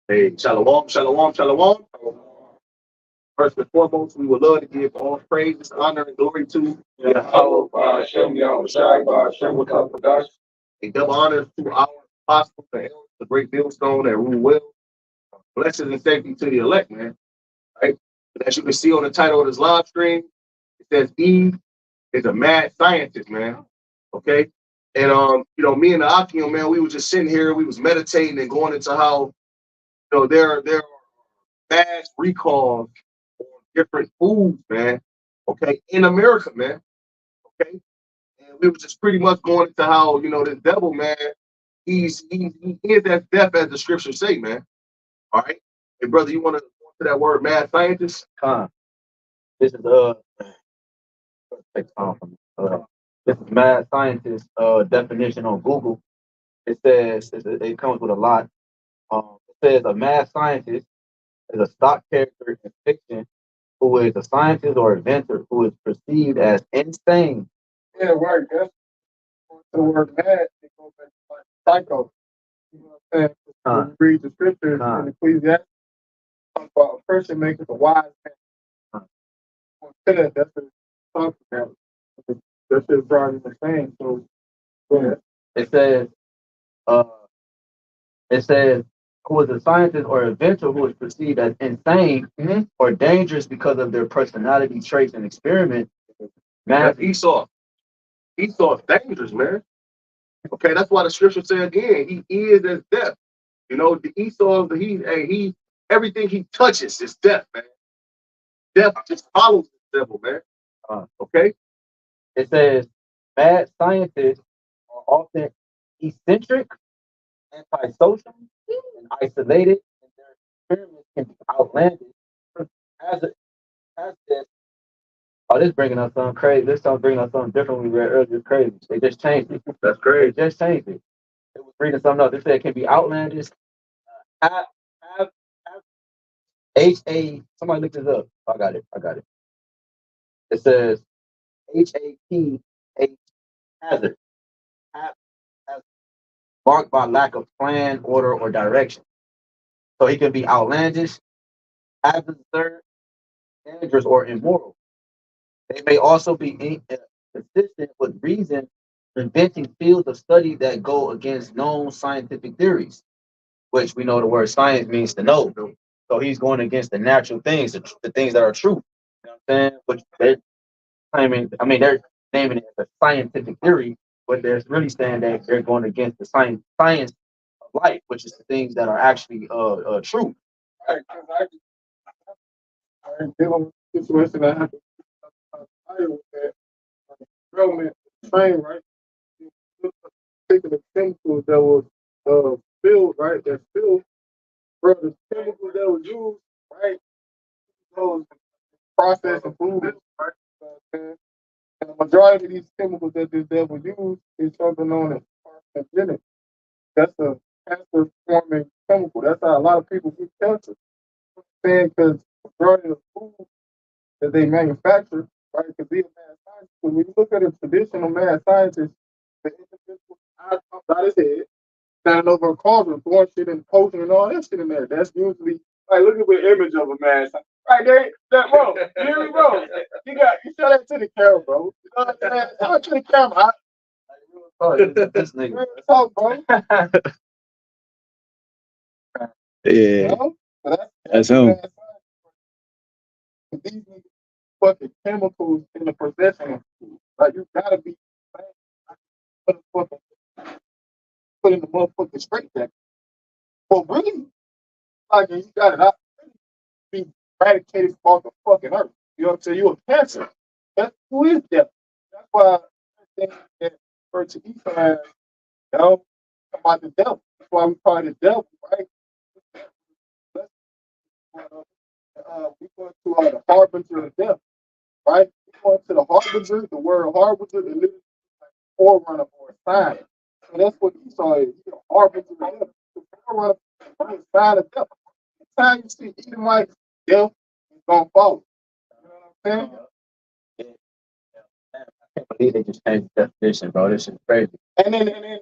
Hey, shalom, shalom, shalom. First and foremost, we would love to give all praises, honor, and glory to YAHWAH, BAHASHAM, YAHWASHI, BAHASHAM, HAQADASH. a double honors to our apostles, the elders, the great millstone that rule well. Blessings and safety to the elect, man. Right? But as you can see on the title of this live stream, it says Eve is a mad scientist, man. Okay. And me and the Akim, man, we were just sitting here, we was meditating and going into how there are vast recalls on different foods, man. Okay, in America, man. Okay, and we were just pretty much going into how this devil, man. He is as deaf as the scriptures say, man. All right, hey brother, you want to go into that word, mad scientist? This is take time from this is mad scientist definition on Google. It says it comes with a lot. It says a mad scientist is a stock character in fiction who is a scientist or inventor who is perceived as insane. Yeah, right. That's the word mad. It goes back to like psycho. You know what I'm saying? When you read the scriptures in Ecclesiastes, talk about a person makes a wise man. That's what it's talking about. That's just driving the same. So, yeah. It says uh, who is a scientist or inventor who is perceived as insane or dangerous because of their personality traits and experiment. That's Esau. Esau's dangerous, man. Okay, that's why the scripture say again, he is as death. The Esau, he everything he touches is death, man. Death just follows the devil, man. Okay. It says mad scientists are often eccentric, antisocial, and isolated, and their experiments can be outlandish. As this, oh, this bringing us something crazy. This song bringing us something different we read earlier. Crazy. They just changed it. That's crazy. They just changed it. It was reading something else. They said it can be outlandish. Have, have, somebody look this up. I got it. It says HAP hazard. Hazard. Marked by lack of plan, order, or direction. So he can be outlandish, absurd, dangerous, or immoral. They may also be consistent with reason, inventing fields of study that go against known scientific theories, which we know the word science means to know. So he's going against the natural things, the things that are true. You know what I'm saying? Which they're they're naming it as a scientific theory, but they're really saying that they're going against the science of life, which is the things that are actually true. Right, because I dealing with a situation that happened with that government train, right? Particular chemicals that was spilled, right? That spilled, bro, the chemicals that was used, right? Those processing food, right? And the majority of these chemicals that this devil used is something known as carcinogenic. That's a cancer forming chemical. That's how a lot of people get cancer. Saying because majority of the food that they manufacture, right, could be a mad scientist. When you look at a traditional mad scientist, the individual out his head, standing over a cauldron, throwing shit in potion and all that shit in there. That's usually like look at the image of a mad scientist. Right there, that bro, Jerry bro. You show that to the camera, bro. You know what I'm saying? Show it to the camera. This nigga. Talk, bro. Yeah, You know? So that's him. These niggas fucking chemicals in the possession of food. Like you gotta be put in the motherfucking straight jacket. Well, really, like you got it out, be eradicated off the fucking earth. You know what I'm saying? You a cancer. That's who is devil. That's why I think that for to eat has, about the devil. That's why we call it the devil, right? We go to the harbinger of death, right? We go to the harbinger, the word harbinger, the literally like forerunner or a sign. So that's what Esau is. He's a harbinger of death. The forerunner is a sign of death. Anytime you see Edomite death, it's gonna follow. You know what I'm saying? I can't believe they just changed the definition, bro. This is crazy. And then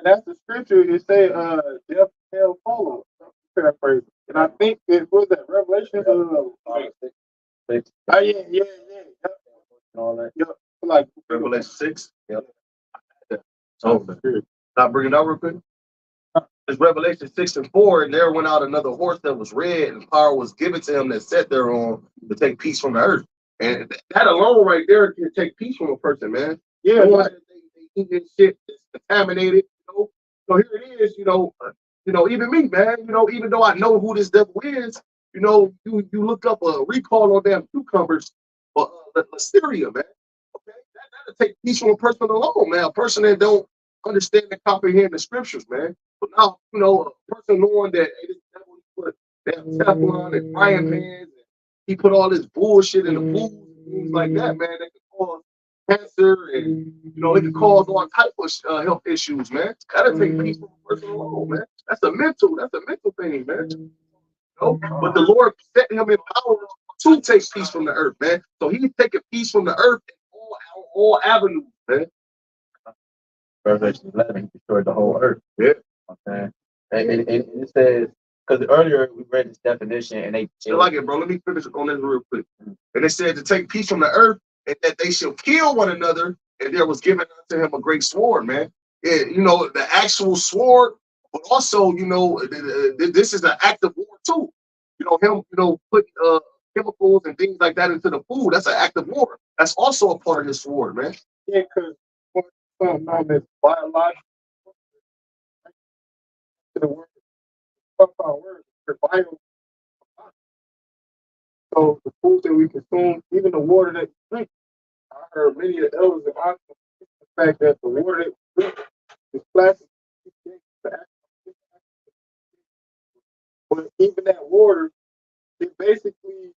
that's the scripture. It say death shall follow. paraphrasing. And I think it was that Revelation. Six. Oh yeah. Yep. All that. Yep. Like Revelation 6. Yep. So, I'll bring it out real quick. It's Revelation 6:4, and there went out another horse that was red, and power was given to him that sat thereon to take peace from the earth. And that alone right there can take peace from a person, man. Yeah, The one like, that they eat this shit that's contaminated, you know. So here it is, even me, man, even though I know who this devil is, you look up a recall on damn cucumbers for listeria, man. Okay, that'll take peace from a person alone, man. A person that don't understand and comprehend the scriptures, man. But now, a person knowing that hey, this devil put damn Teflon and frying pans, and he put all this bullshit in the foods and things like that, man. That can cause cancer and it can cause all type of health issues, man. That'll take peace from a person alone, man. That's a mental thing, man. But the Lord set him in power to take peace from the earth, man. So he's taking peace from the earth in all avenues, man. Revelation 11 destroyed the whole earth. Yeah. Okay. And it says, because earlier we read this definition and they I like it, bro. Let me finish on this real quick. And it said to take peace from the earth and that they shall kill one another, and there was given unto him a great sword, man. The actual sword, but also, this is an act of war too. Him, putting chemicals and things like that into the food, that's an act of war. That's also a part of his sword, man. yeah, because something known as biological to the word, bio. So the food that we consume, even the water that we drink, I heard many of the elders and I the fact that the water that we drink is plastic. But even that water, it basically,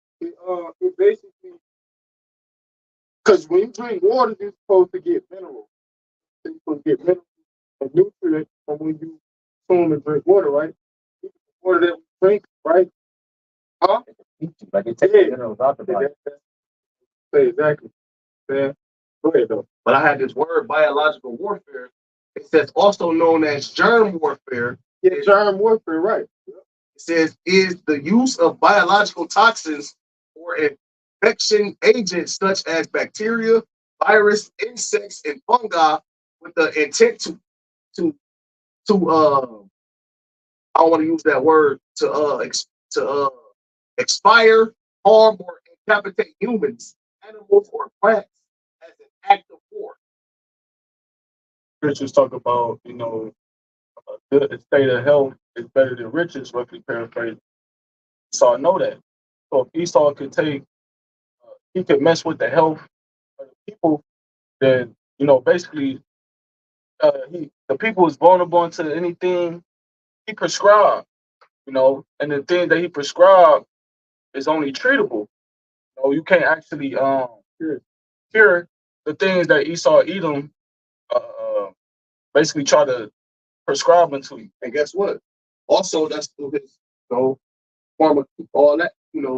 because when you drink water, you're supposed to get minerals. You're supposed to get minerals and nutrients from when you consume and drink water, right? Even the water that we drink, right? Huh? like it takes minerals out the body. Exactly. Man. Go ahead, though. But I had this word, biological warfare. It says also known as germ warfare. Yeah, germ warfare, right. It says is the use of biological toxins or infection agents such as bacteria, virus, insects, and fungi with the intent to I don't want to use that word to expire, harm, or incapacitate humans, animals, or plants as an act of war. Scriptures talk about, a good state of health is better than riches, roughly paraphrased. So I know that. So if Esau could he could mess with the health of the people, then, basically, the people is vulnerable to anything he prescribed, and the thing that he prescribed is only treatable. You can't actually cure the things that Esau Edom basically try to prescribe into you. And guess what? Also, that's through his, pharma, all that,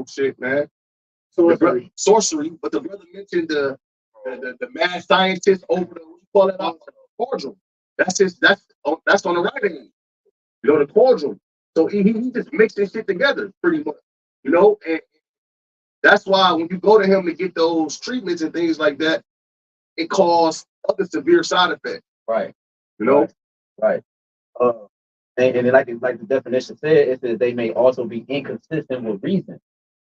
shit, man. Sorcery. But the brother mentioned the mad scientist over the, what you call it, cordial. That's on the right hand. The cordial. So he just mixing shit together pretty much, and that's why when you go to him to get those treatments and things like that, it causes other severe side effects. Right. Right. And like the definition said, it says they may also be inconsistent with reason.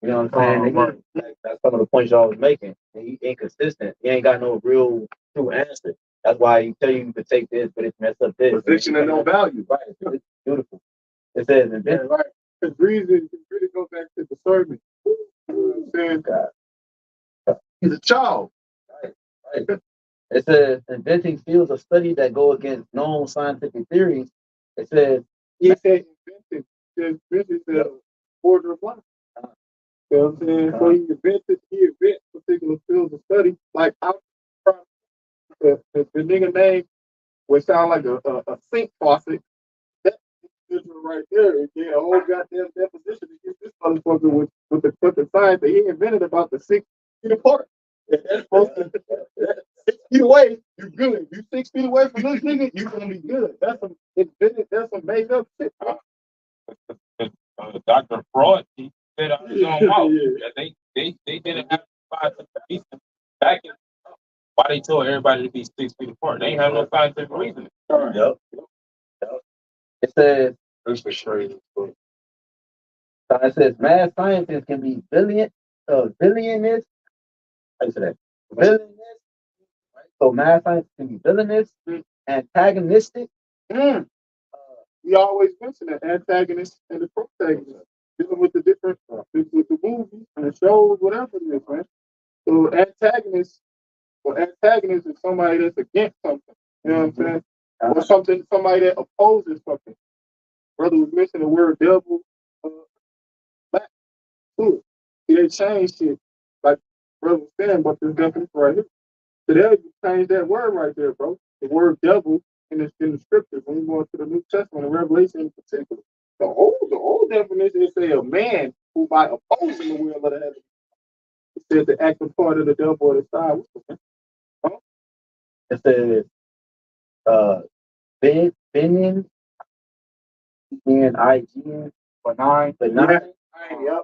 You know what I'm saying? That's some of the points y'all was making. He inconsistent. He ain't got no real true answer. That's why he tell you to take this, but it's messed up this. Position and no value. Right. It's beautiful. It says, right. Because reason really goes back to discernment. You know what I'm saying? God. He's a child. Right. It says inventing fields of study that go against known scientific theories. It says invented. Invented the order of life. You know what I'm saying? So he invents particular fields of study. Like the nigga name would sound like a sink faucet. That individual right there is a whole goddamn deposition against this motherfucker with the science that he invented about the 6 feet apart. And that's supposed to 6 feet away, you're good. You 6 feet away from this nigga, you're gonna be good. That's some made up shit. Dr. Fraud, he said out his own mouth that they didn't have scientific reason back in why they told everybody to be 6 feet apart. They ain't have no scientific reason. Yep. It says, That's for sure. it says mad scientists can be villainous. How you say that? Villainous. So mad scientists can be villainous, antagonistic. We always mention the antagonist and the protagonist, dealing with the different with the movies and the shows, whatever it is, man. So antagonist is somebody that's against something. You know what I'm saying? Or somebody that opposes something. Brother was missing the word devil back to it. See, they changed it, like brother was saying, but this definition right here. So they changed that word right there, bro. The word devil in the scriptures when we go into the New Testament and Revelation in particular. The old definition is say a man who by opposing the will of the heaven. It says the active part of the devil or the side. It says Benin, Benin, benign. Yep.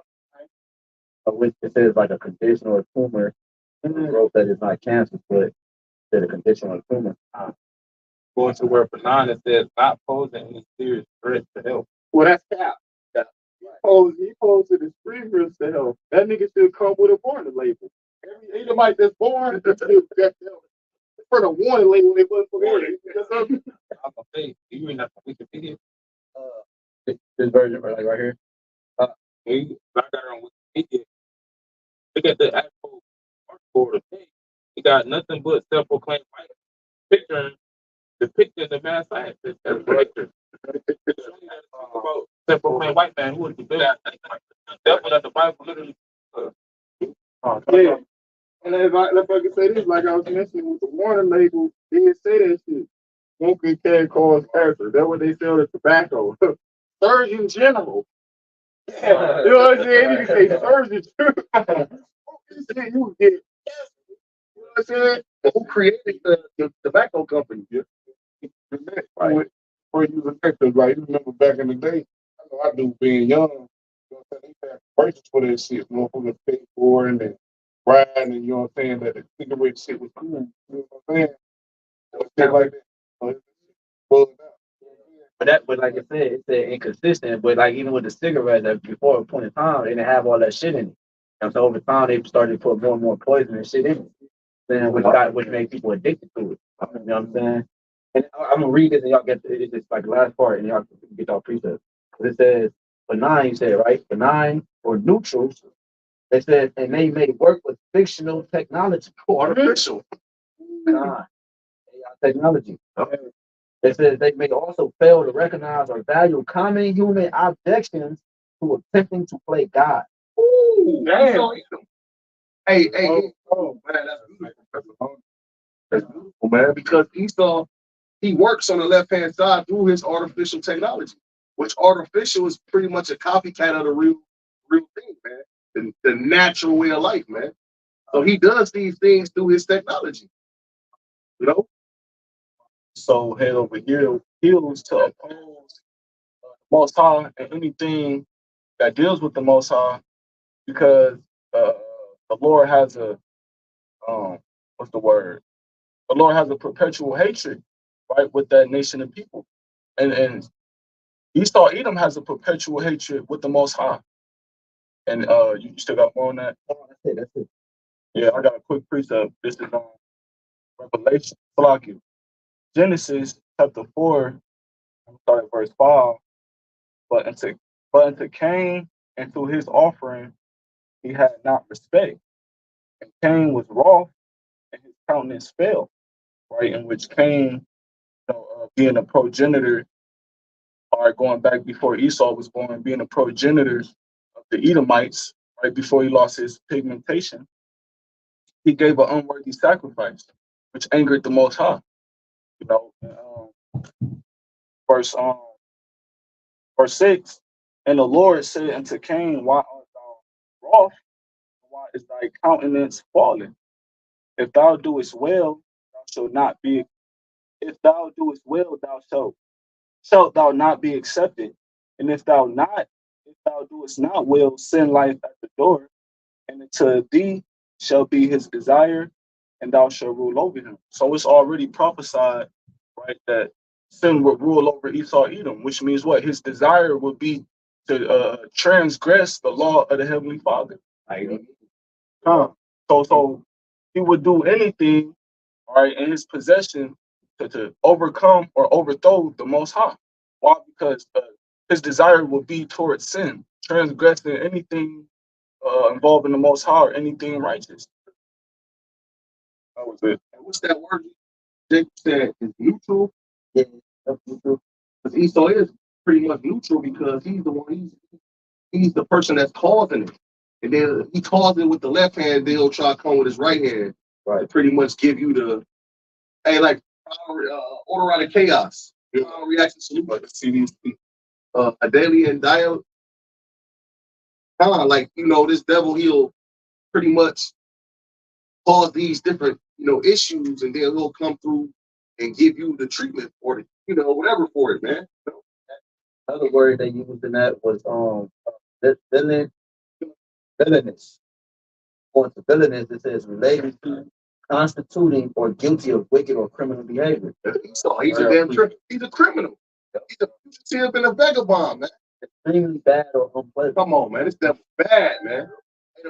Which it says like a condition or a tumor. Growth that is not cancer, but that a condition or a tumor. Going to where benign, it says not posing any serious threat to health. Well, that's cap. He posed to the street risk to health. That nigga still come with a warning label. Every Edomite that's born, that's for the warning label, they put for warning. I'm gonna say, you reading that from Wikipedia? This version, like right here. I got it on Wikipedia. Look at the actual board of things. It got nothing but self-proclaimed white picture depicting the mad scientist as a picture. About self-proclaimed white man who was the best. Devil that the Bible literally. Yeah. And if I can say this, like I was mentioning with the warning label, they didn't say that shit. Smoking can cause cancer. That's what they sell the tobacco. Surgeon General. Yeah. You know what I'm saying? You can say Surgeon General. You get cancer. You know what I'm saying? Who created the tobacco company? Right. For you detectives, like you remember back in the day, I know I do being young, you know what I'm saying, they had prices for that shit, motherfuckers paid for it and riding and you know what I'm saying, that the cigarette shit was cool, you know what I'm saying? Shit like that. So it's bugged out. But like I said, it's inconsistent. But like even with the cigarettes, that before a point in time, they didn't have all that shit in it. And so over time, they started to put more and more poison and shit in it, then which made people addicted to it. You know what I'm saying? And I'm gonna read this, and y'all get it's just like the last part, and y'all get y'all precepts. It says benign, you said right, benign or neutral. It says, and they may work with fictional technology, Artificial. AI technology. It says they may also fail to recognize or value common human objections to attempting to play God. Ooh, damn. Hey, Oh, man, that's beautiful. That's beautiful, man, because Esau, he works on the left-hand side through his artificial technology, which artificial is pretty much a copycat of the real thing, man. The natural way of life, man. So he does these things through his technology. You know? So head over here heals to oppose the Most High and anything that deals with the Most High, because the Lord has a what's the word? The Lord has a perpetual hatred, right, with that nation of people, and Esau Edom has a perpetual hatred with the Most High. And you still got more on that? That's it. Yeah, I got a quick precept. This is on Revelation. Salakia. Genesis chapter 4, I'm sorry, verse 5. But unto Cain and to his offering he had not respect. And Cain was wroth, and his countenance fell. Right, in which Cain, being a progenitor, or going back before Esau was born, being a progenitor of the Edomites, right before he lost his pigmentation, he gave an unworthy sacrifice, which angered the Most High. You know, verse 6, and the Lord said unto Cain, why art thou wroth? Why is thy countenance fallen? If thou doest well, thou shalt not be. If thou doest well, shalt thou not be accepted. And if thou if thou doest not will, sin lieth at the door, and unto thee shall be his desire, and thou shalt rule over him. So it's already prophesied, right, that sin would rule over Esau Edom, which means what? His desire would be to transgress the law of the Heavenly Father. So he would do anything, all right, in his possession to overcome or overthrow the Most High. Why? Because his desire will be towards sin, transgressing anything involving the Most High or anything righteous. That was it. And what's that word Jake said is neutral? Yeah, that's true. Because Esau is pretty much neutral because he's the one, he's the person that's causing it. And then he caused it with the left hand, then he'll try to come with his right hand. Right. To pretty much give you the, hey, like order out of chaos. Reaction solution. Like the CDC. A daily and dial. Like, this devil, he'll pretty much cause these different, issues, and then he'll come through and give you the treatment or the, whatever for it, man. Another word they used in that was villainous. Or to villainous, it says related to, constituting, or guilty of wicked or criminal behavior. He's a damn trick. He's a criminal. He's a fugitive and a vagabond, man. Extremely bad or unpleasant. Come on, man. This stuff bad, man. Hey,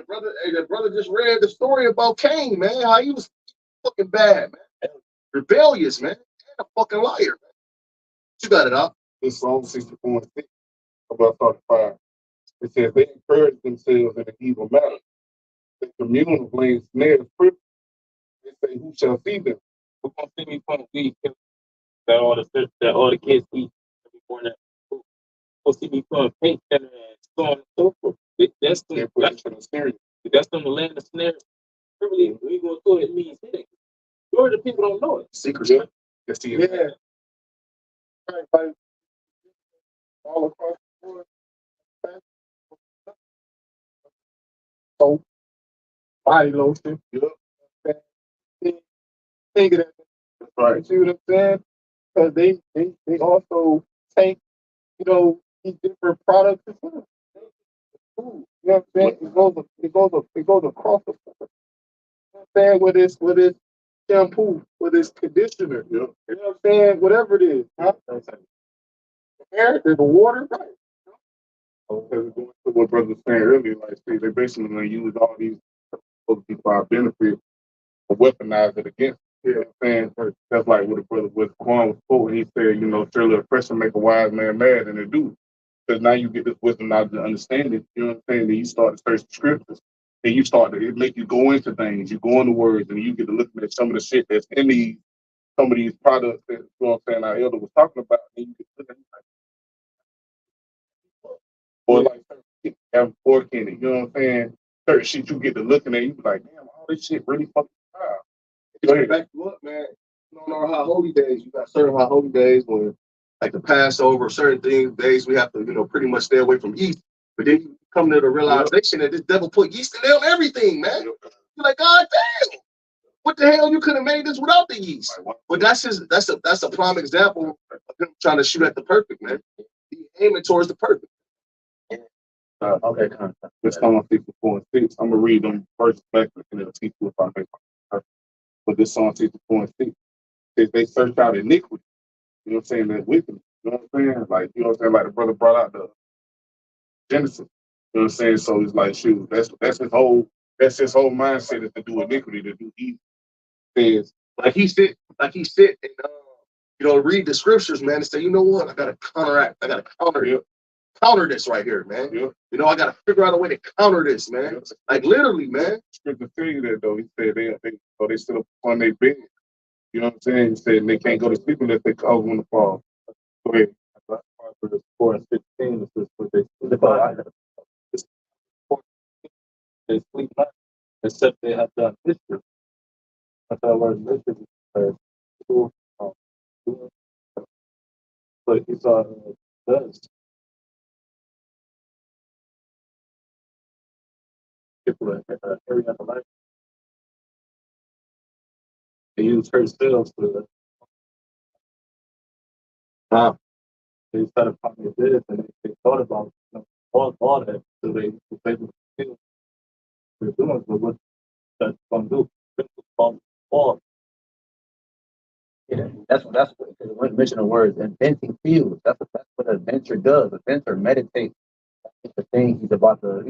the brother just read the story about Cain, man. How he was fucking bad, man. Rebellious, man. And a fucking liar, man. You got it up. This Psalm 64 and 6, about 35. It says they encourage themselves in an evil manner. They commune of laying snares privilege. They say, who shall see them? Who's gonna see me from the that all the kids eat before that food? Who'll see me from paint and so on and so forth. That's them. That's them to land the snare. Privilege. When you go through it, it means hitting. Majority of the people don't know it. Secret. Yeah. Yeah. Right, like all across the board. So, body lotion. Yep. Think of that. That's right. You see what I'm saying? Because they also take, these different products as well. Food. You know what I'm saying? It goes across the board. You know what I'm saying? With this shampoo, with this conditioner. Yep. You know what I'm saying? Whatever it is. Huh? The air, the water, right? Because going to what brother was saying earlier, like, see, they basically going to use all these supposed to be for our benefit or weaponize it against. You know what I'm saying? That's like what the brother with Quan was quoting. He said, surely oppression make a wise man mad, and they do. Because now you get this wisdom, knowledge, and understanding. You know what I'm saying? Then you start to search the scriptures. Then you start to, it make you go into things. You go into words, and you get to looking at some of the shit that's in some of these products that, you know what I'm saying, our elder was talking about. And you get to look at it or like have pork in it, you know what I'm saying? Certain shit you get to looking at, you be like, damn, all this shit really fucking wild. Go ahead. Back you up, man. On our high holy days, you got certain high holy days when, like the Passover, certain days we have to, pretty much stay away from yeast. But then you come to the realization that this devil put yeast in everything, man. You're like, God damn, what the hell? You could have made this without the yeast. But that's a prime example of him trying to shoot at the perfect, man. He's aiming towards the perfect. Okay, let's come on 64 and 6. I'm gonna read them first back and it'll teach you if I make it. But this song 64 and 6 says they search out iniquity. You know what I'm saying? That wickedness. You know what I'm saying? Like, you know what I'm saying? Like the brother brought out the Genesis. You know what I'm saying? So it's like, shoot, that's his whole mindset is to do iniquity, to do evil. Says like he sit and read the scriptures, man, and say, you know what? I gotta counteract. I gotta counter this right here, man. Yep. I gotta figure out a way to counter this, man. Yep. Like literally, man. Scripture tell you that though. He said they sit up on their bed. You know what I'm saying? He said they can't go to sleep unless they cause them to fall. Go ahead. 4 and 16, this is what they sleep not, except they have done history. That's how I learned history. But it's does. People that carry out the life. They use her cells to they started finding this and they thought about all that, so they will feel they're doing, but what that's gonna do. All Yeah, that's what when mention the words inventing fields. That's what an inventor does. An inventor meditates. It's the thing he's about to,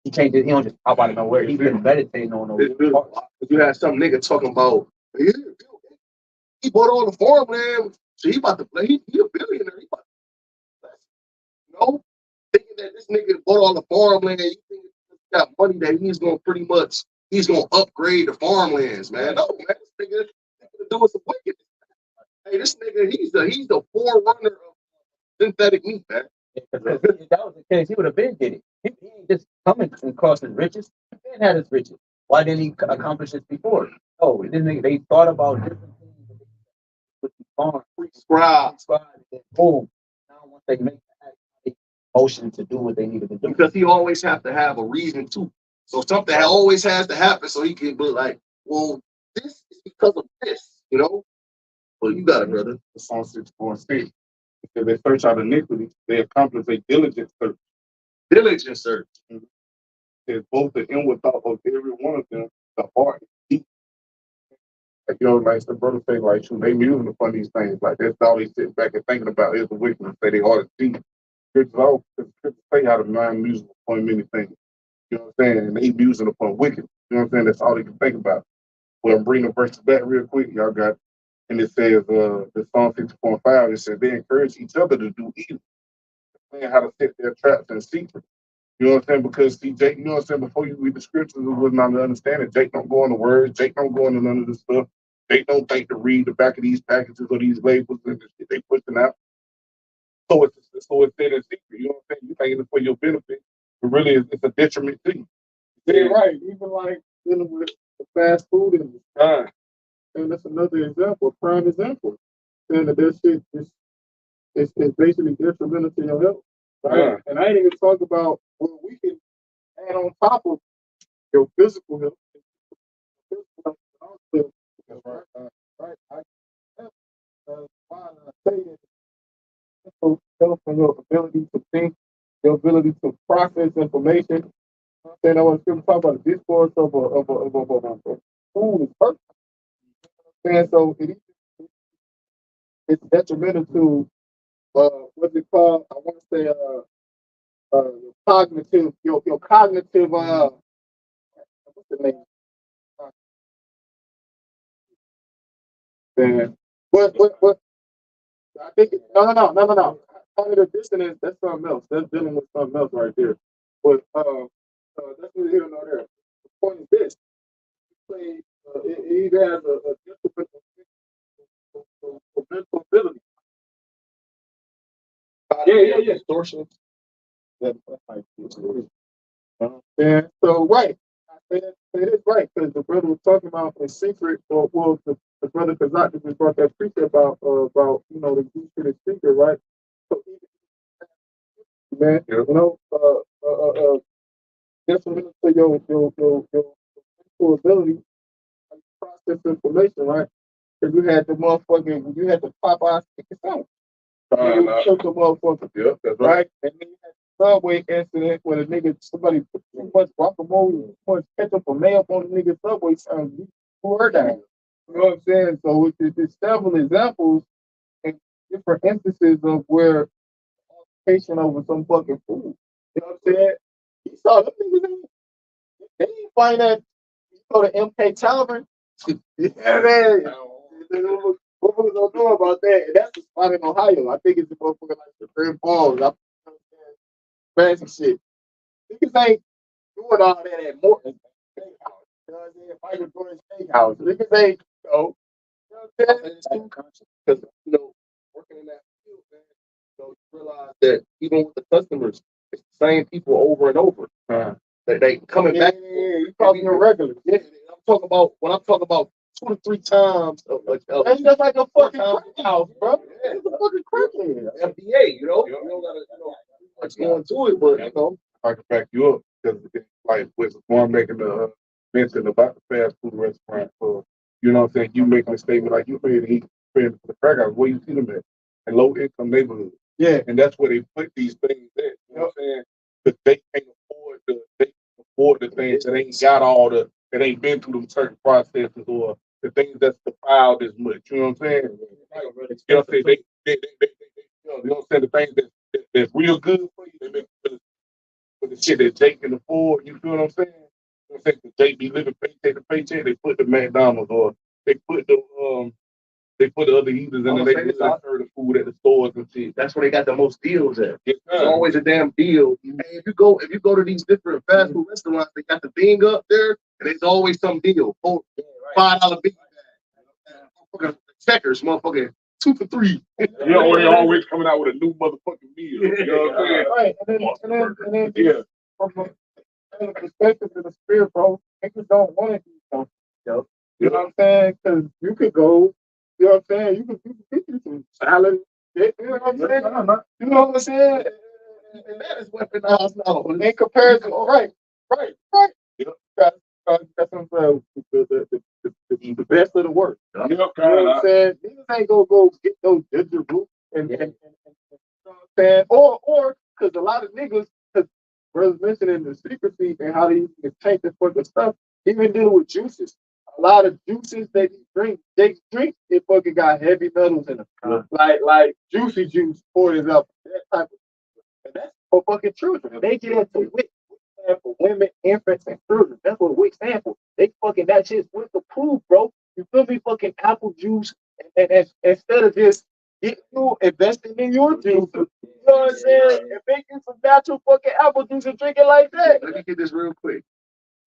he can't just, he don't just pop out of nowhere. He's been meditating on those parts. You had some nigga talking about, yeah, he bought all the farmland, so he about to play. He a billionaire. He about to, you know, thinking that this nigga bought all the farmland. You think he got money that he's gonna upgrade the farmlands, man. No, man, this nigga doing some wicked. Hey, this nigga, he's the forerunner of synthetic meat, man. If that was the case, he would have been did it. He ain't just coming across his riches. He been had his riches. Why didn't he accomplish this before? Oh, they thought about different things that they would be farm, Prescribe. and boom. Now once they make the motion to do what they needed to do. Because he always have to have a reason to. So something always has to happen so he can be like, well, this is because of this, you know? Well, you got it, brother. The Psalm 64:6. If they search out iniquity, they accomplish a diligent search. Diligent search. There's both the inward thought of every one of them, the heart is deep. Like, like the brother say, like, shoot, they musing upon these things. Like, that's all they sit back and thinking about is the wickedness. Say they heart is deep. Scriptures say how the mind muses upon many things. You know what I'm saying? And they musing upon wickedness. You know what I'm saying? That's all they can think about. Well, I'm bringing the verses back real quick. Y'all got, and it says, the Psalm 50.5, it says they encourage each other to do evil, saying how to set their traps in secret. You know what I'm saying? Because see, Jake, you know what I'm saying, before you read the scriptures, it was not to understand it. Jake don't go on the words, Jake don't go into none of this stuff. Jake don't think to read the back of these packages or these labels and the shit they pushing out. So it's said in secret. You know what I'm saying? You think it's for your benefit, but really it's a detriment to you. Yeah, right. Even like dealing with the fast food industry. Right. And that's another example, a prime example. Saying that shit is basically detrimental to your health. Right? Yeah. And I ain't even talk about what we can add on top of your physical health. That's right. Right. Why I say that health and your ability to think, your ability to process information. Then I want to talk about the discourse of food is perfect. And so it's detrimental to what's it called? I want to say your cognitive what's the name? What I think no. Cognitive dissonance, that's something else. That's dealing with something else right there. But that's neither here nor there. The point is this: it either has a detrimental mental ability. Yeah. Distortion. Yeah. So right. I said it right because the brother was talking about a secret, or well, the brother Kazak just brought that preacher about the secret secret, right? So man, detrimental to your mental ability to process information, right? Because you had the Popeye sticker sandwich. You took the motherfucker. Yep, that's Right? right. And then you had the subway incident where somebody put too much guacamole, too much ketchup or mayo on the nigga's subway sandwich. You heard that. You know what I'm saying? So it's several examples and different instances of where altercation over some fucking food. You know what I'm saying? You saw them niggas, they didn't find that. You go to MK Tavern. Yeah, man. What we gonna do about that? And that's the spot in Ohio. I think it's the motherfucker like the Grand Falls. Fancy shit. Niggas ain't doing all that at Morton's Steakhouse. You know what I'm saying? Michael Jordan's Steakhouse. Niggas ain't, you know what I'm saying? It's too conscious because, working in that field, man, you realize that even with the customers, it's the same people over and over. That they coming back. Yeah, you talking your regular. Yeah, when I'm talking about 2 to 3 times. That's just like a fucking crack house, bro. It's a fucking crack house. FDA, you don't gotta, what's going to it, but, I can back you up because, like, with one making the mention about the fast food restaurant, you know what I'm saying? You making a statement like you made, he paying for the crack house. Where you see them at? In low income neighborhoods. Yeah. And that's where they put these things at. know what I'm saying? Because they can't afford the things that ain't got all the, that ain't been through them certain processes or the things that's defiled as much. You know what I'm saying? You know what I'm saying? You know what I'm saying? The things that's real good for you, they make for the shit that Jake can afford. You feel what I'm saying? You know what I'm saying? 'Cause Jake be living paycheck to paycheck. They put the McDonald's or they put the other eaters in and they serve the food at the stores and shit. That's where they got the most deals at. Yes, There's always a damn deal. And if you go to these different fast food restaurants, they got the thing up there, and there's always some deal. $5 big bag. Checkers, motherfucker, 2 for $3. You know, they always coming out with a new motherfucking meal. You know what I'm saying? Right, and then Yeah. from the perspective of the spirit, bro, niggas don't want to do something. You know what I'm saying? Because you could go, you know what I'm saying? You could get you some salad. You know what I'm saying? You know what I'm saying? And that is weaponized now. In comparison, right. You know, that's the best of the worst. Yep, You know what I'm saying? Niggas ain't gonna go get no ginger root and you know what I'm saying? Or because a lot of niggas, because brothers mentioning the secrecy and how they can take the fucking stuff, even dealing with juices. A lot of juices they drink, it fucking got heavy metals in them. Like juicy juice, for example. That type of, and that's for fucking children. They get into WIC stand for women, infants, and children. That's what WIC stand for. They fucking that shit's WIC approved, bro. You feel me? Fucking apple juice, and instead of just getting you investing in your juice, you know what I'm saying? And making some natural fucking apple juice and drink it like that. Let me get this real quick.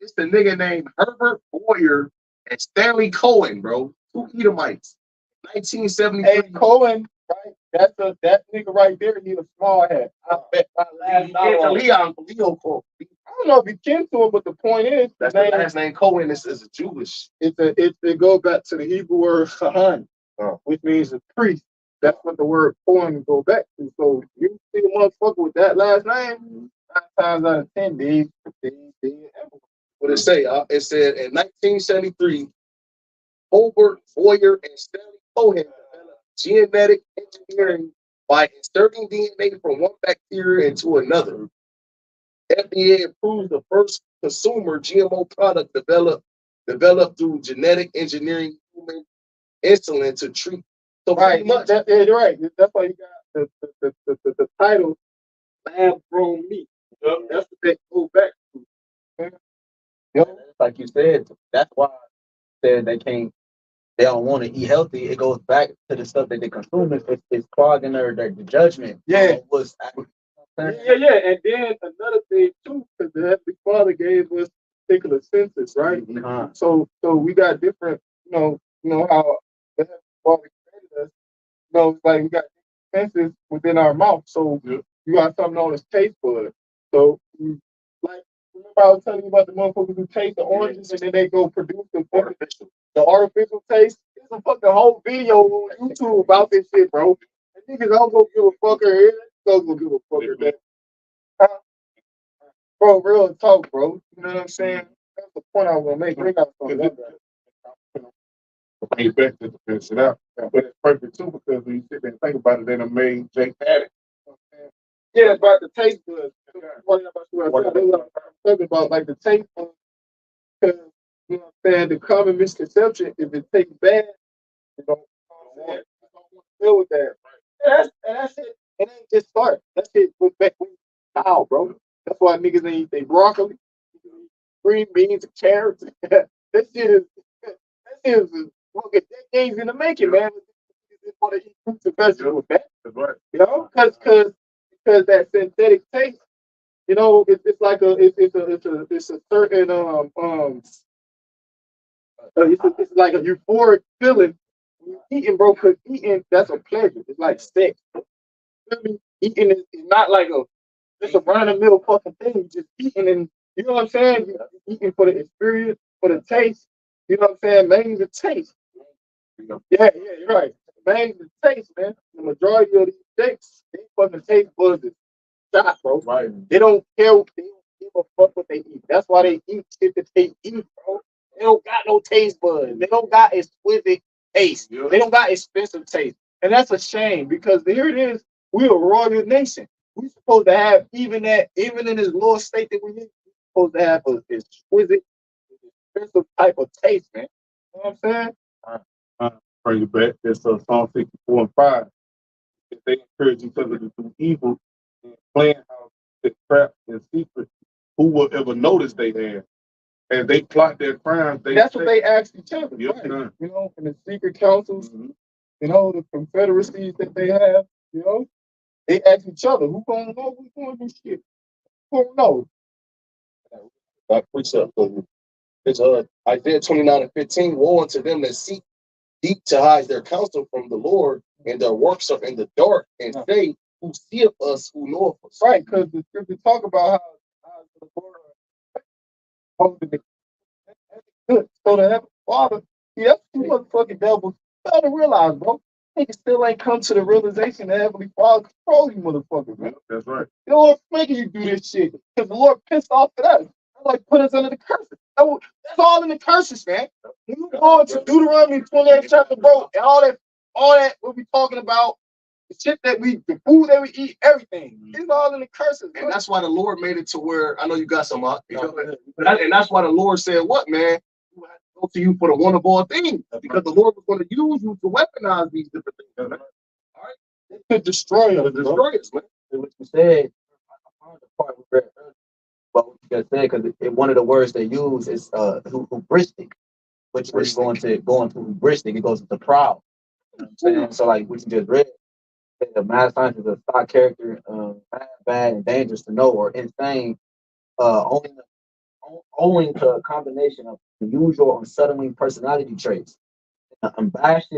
It's the nigga named Herbert Boyer and Stanley Cohen, bro. 2 Edomites. 1973. Hey, Cohen, right? That nigga right there, he a small head. I bet my last dollar. Leon Cohen. I don't know if you kin to him, but the point is, That's the last name Cohen is a Jewish. It goes back to the Hebrew word Sahan, which means a priest. That's what the word Cohen go back to. So you see a motherfucker with that last name, 9 times out of 10, they What it say? It said in 1973, Herbert Boyer and Stanley Cohen developed genetic engineering by inserting DNA from one bacteria into another. FDA approves the first consumer GMO product developed through genetic engineering human insulin to treat. So right, much. you're right. That's why you got the title lab grown meat. That's what they go back to. Like you said, that's why they don't want to eat healthy. It goes back to the stuff that they consume. It's clogging their judgment. Yeah. Yeah. And then another thing too, because the Heavenly Father gave us particular senses, right? Mm-hmm. So we got different, you know how the Heavenly Father created us. You know, it's like we got senses within our mouth. So you got something known as taste bud. So like remember I was telling you about the motherfuckers who taste the oranges and then they go produce the artificial taste. There's a fucking whole video on YouTube about this shit, bro. And niggas don't go give a fucker here. Don't go give a fucker that. Bro, real talk, bro. You know what I'm saying? That's the point I was gonna make. Bring out something like that. Bring it back to finish it out. But it's perfect too because when you sit there and think about it, they done made Jake had it. Yeah, about the taste buds. I'm talking about like the taste buds. Because you know what I'm saying, the common misconception, if it tastes bad, you know what I'm saying, you don't want to deal with that. And that's it. It ain't just start. That's it. With back style, bro. That's why niggas ain't eat their broccoli, green beans, and carrots. That shit is fucking decades in the making, man. They want to eat fruits and vegetables, man. You know, because that synthetic taste, you know, it's like it's a certain it's like a euphoric feeling when you're eating, bro. Because eating, that's a pleasure. It's like sex. You feel me? Eating is not like just a run of the mill fucking thing. You're just eating, and you know what I'm saying. You're eating for the experience, for the taste. You know what I'm saying? Mainly the taste. Yeah, you're right. Mainly the taste, man. The majority of these steaks, they fucking taste buds is shot, bro. Right. They don't care. They don't give a fuck what they eat. That's why they eat shit that they eat, bro. They don't got no taste buds. They don't got exquisite taste. Yeah. They don't got expensive taste. And that's a shame because here it is. We're a royal nation. We supposed to have even in this lower state that we're in, we supposed to have an exquisite, expensive type of taste, man. You know what I'm saying? Bring it back. That's Psalm 64 and 5. If they encourage each other to do evil and plan how to trap in secret, who will ever notice they have? And they plot their crimes. That's what they ask each other. Yep, Right. right. You know, in the secret councils, you know, the confederacies that they have, you know, they ask each other, who gonna know who's gonna do shit? Who gonna know? That precept for you. It's Isaiah 29:15. Woe unto them that seek deep to hide their counsel from the Lord, and their works are in the dark, and say, who seeth us, who knoweth us? Right, because the scripture talk about how the Lord holding the good. So the Heavenly Father, see, that's two motherfucking devils. You gotta realize, bro, niggas still ain't come to the realization that Heavenly Father controls you motherfuckers, man. That's right. The Lord's making you do this shit because the Lord pissed off at us. Like put us under the curses. That's all in the curses, man. When you go into Deuteronomy 28 chapter, bro, and all that what we talking about, the shit that the food that we eat, everything, it's all in the curses. And that's why the Lord made it to where I know you got some, and that's why the Lord said, "What, man? You have to go to you for the one of all things," because the Lord was going to use you to weaponize these different things. Man. All right, It could destroy us, destroy us, man. What you said, I found the part we read earlier, but what you just said, because one of the words they use is hubristic, which is going to hubristic. It goes into proud. You know what I'm saying? So like what you just read, the mad science is a stock character, bad and dangerous to know or insane, owing to a combination of unusual unsettling personality traits. Unabashed,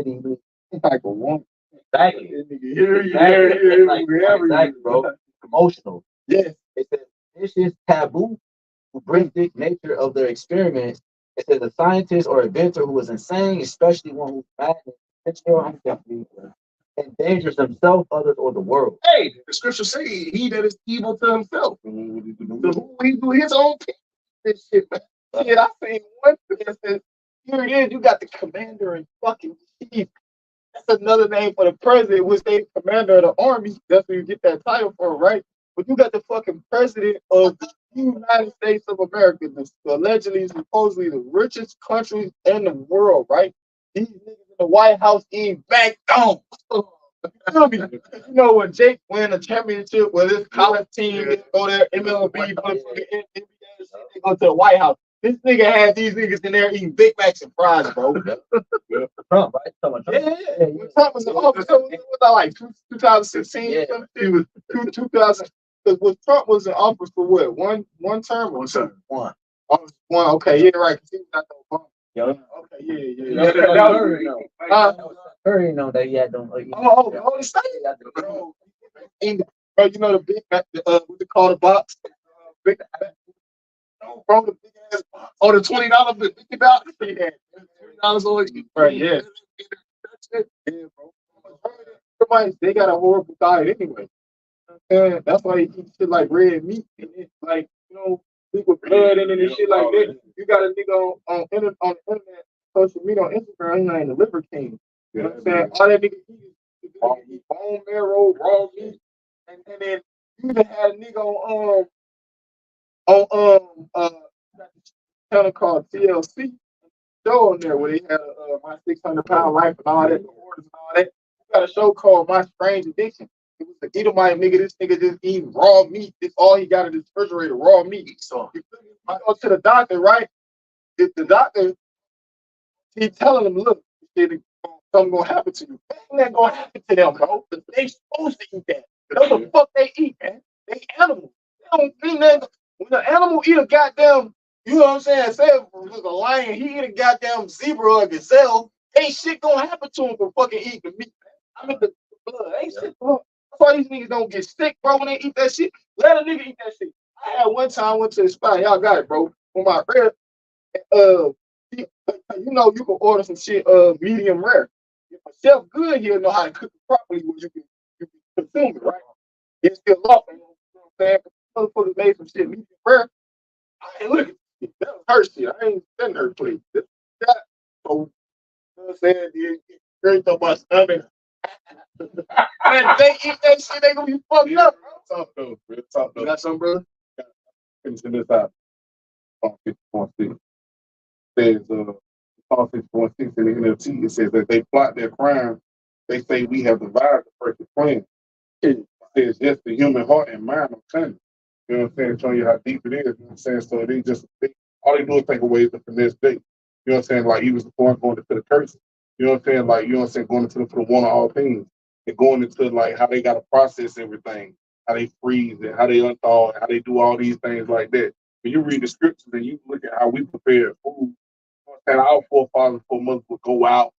like a woman. exactly. Exactly, bro. Emotional. Yes. It says vicious, taboo, hubristic nature of their experiments. It says a scientist or inventor who is insane, especially one who's madness, endangers himself, others, or the world. Hey, the scripture say, "He that is evil to himself, to whom he do his own people." This shit, man. Shit, I seen one that says, here it is, you got the commander in fucking chief. That's another name for the president, which they commander of the army. That's where you get that title from, right? But you got the fucking president of the United States of America, allegedly, supposedly the richest country in the world, right? These niggas in the White House eating back down. You feel me? You know when Jake win a championship with his college team, they go there, MLB, motherfucking NBA, they go to the White House. This nigga had these niggas in there eating Big Macs and fries, bro. Trump, right? Yeah. When Trump was in office, it was like 2016. Yeah. He was 2000. Because when Trump was in office for what? One term? One term. One. Oh, one. Okay, yeah, right. Because he was not the Obama. Yo. Okay, yeah. Curry know that he had them. Oh, the state. Bro, you know the big, what they call the box? Big, bro, the big ass box. Oh, the $20, $50. Yeah. $20 always. Right, yeah. Yeah, bro. They got a horrible diet anyway. And that's why they eat shit like red meat and it's like, you know, people with blood in it and shit like that. You got a nigga on the internet, social media on Instagram, he's named the Liver King. You know what I'm saying? All that nigga eat bone marrow, raw meat, and then you even had a nigga on channel called TLC show on there where they had my 600-pound life and all that, the orders and all that. You got a show called My Strange Addiction. It was the Edomite nigga. This nigga just eating raw meat. It's all he got in his refrigerator, raw meat. So I go to the doctor, right? If the doctor, he telling him, look, something gonna happen to you. Ain't that gonna happen to them, bro? They supposed to eat that. That's the fuck they eat, man. They animals. They don't eat that. When the animal eat a goddamn, you know what I'm saying? Say if it was a lion, he eat a goddamn zebra or a gazelle. Ain't shit gonna happen to him for fucking eating the meat, man. I mean the blood. Ain't shit, bro. That's why these niggas don't get sick, bro, when they eat that shit. Let a nigga eat that shit. I had one time went to the spot, y'all got it, bro. For my friend, you know you can order some shit medium rare. If a chef good, he'll know how to cook it properly where you can consume it, right? It's still off, you know what I'm saying? Motherfuckers made some shit medium rare. I ain't looking. That was her shit. I ain't sending her plate. So, you know what I'm saying? It straight up my stomach. Man, if they eat that shit, they gonna be fucked up. talk though. Real talk You though. got something, brother? Finishing this out. Psalm 50.6 says, Psalm 50.6 in the NLT, it says that they plot their crime. They say we have devised the perfect plan. It says, yes, the human heart and mind are cunning. You know what I'm saying? Showing you how deep it is. You know what I'm saying? So they just, all they do is take away the finesse day. You know what I'm saying? Like he was the point going into the curse. You know what I'm saying? Like, you know what I'm saying? Going into the one of all things. And going into like how they got to process everything, how they freeze it, how they unthaw it, how they do all these things like that. When you read the scriptures and you look at how we prepare food, you know what I'm saying? Our forefathers, foremothers would go out,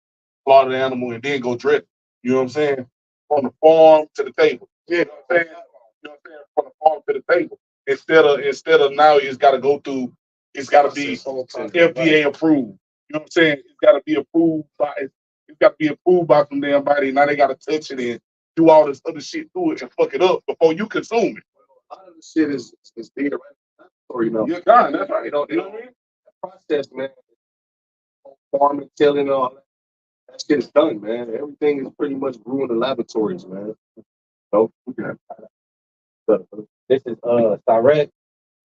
slaughter the animal, and then go dress. You know what I'm saying? From the farm to the table. Yeah, you know what I'm saying? You know what I'm saying? From the farm to the table. Instead of now, it's got to go through. It's got to be FDA approved. You know what I'm saying? It's got to be approved by. It's got to be approved by some damn body. Now they got to touch it and do all this other shit to it and fuck it up before you consume it. A lot of the shit is there right now. Or, you know, You're done. That's right. you know what I mean? The process, man. Farming, tilling, all that. That shit is done, man. Everything is pretty much brewed in the laboratories, man. So, This is Sirach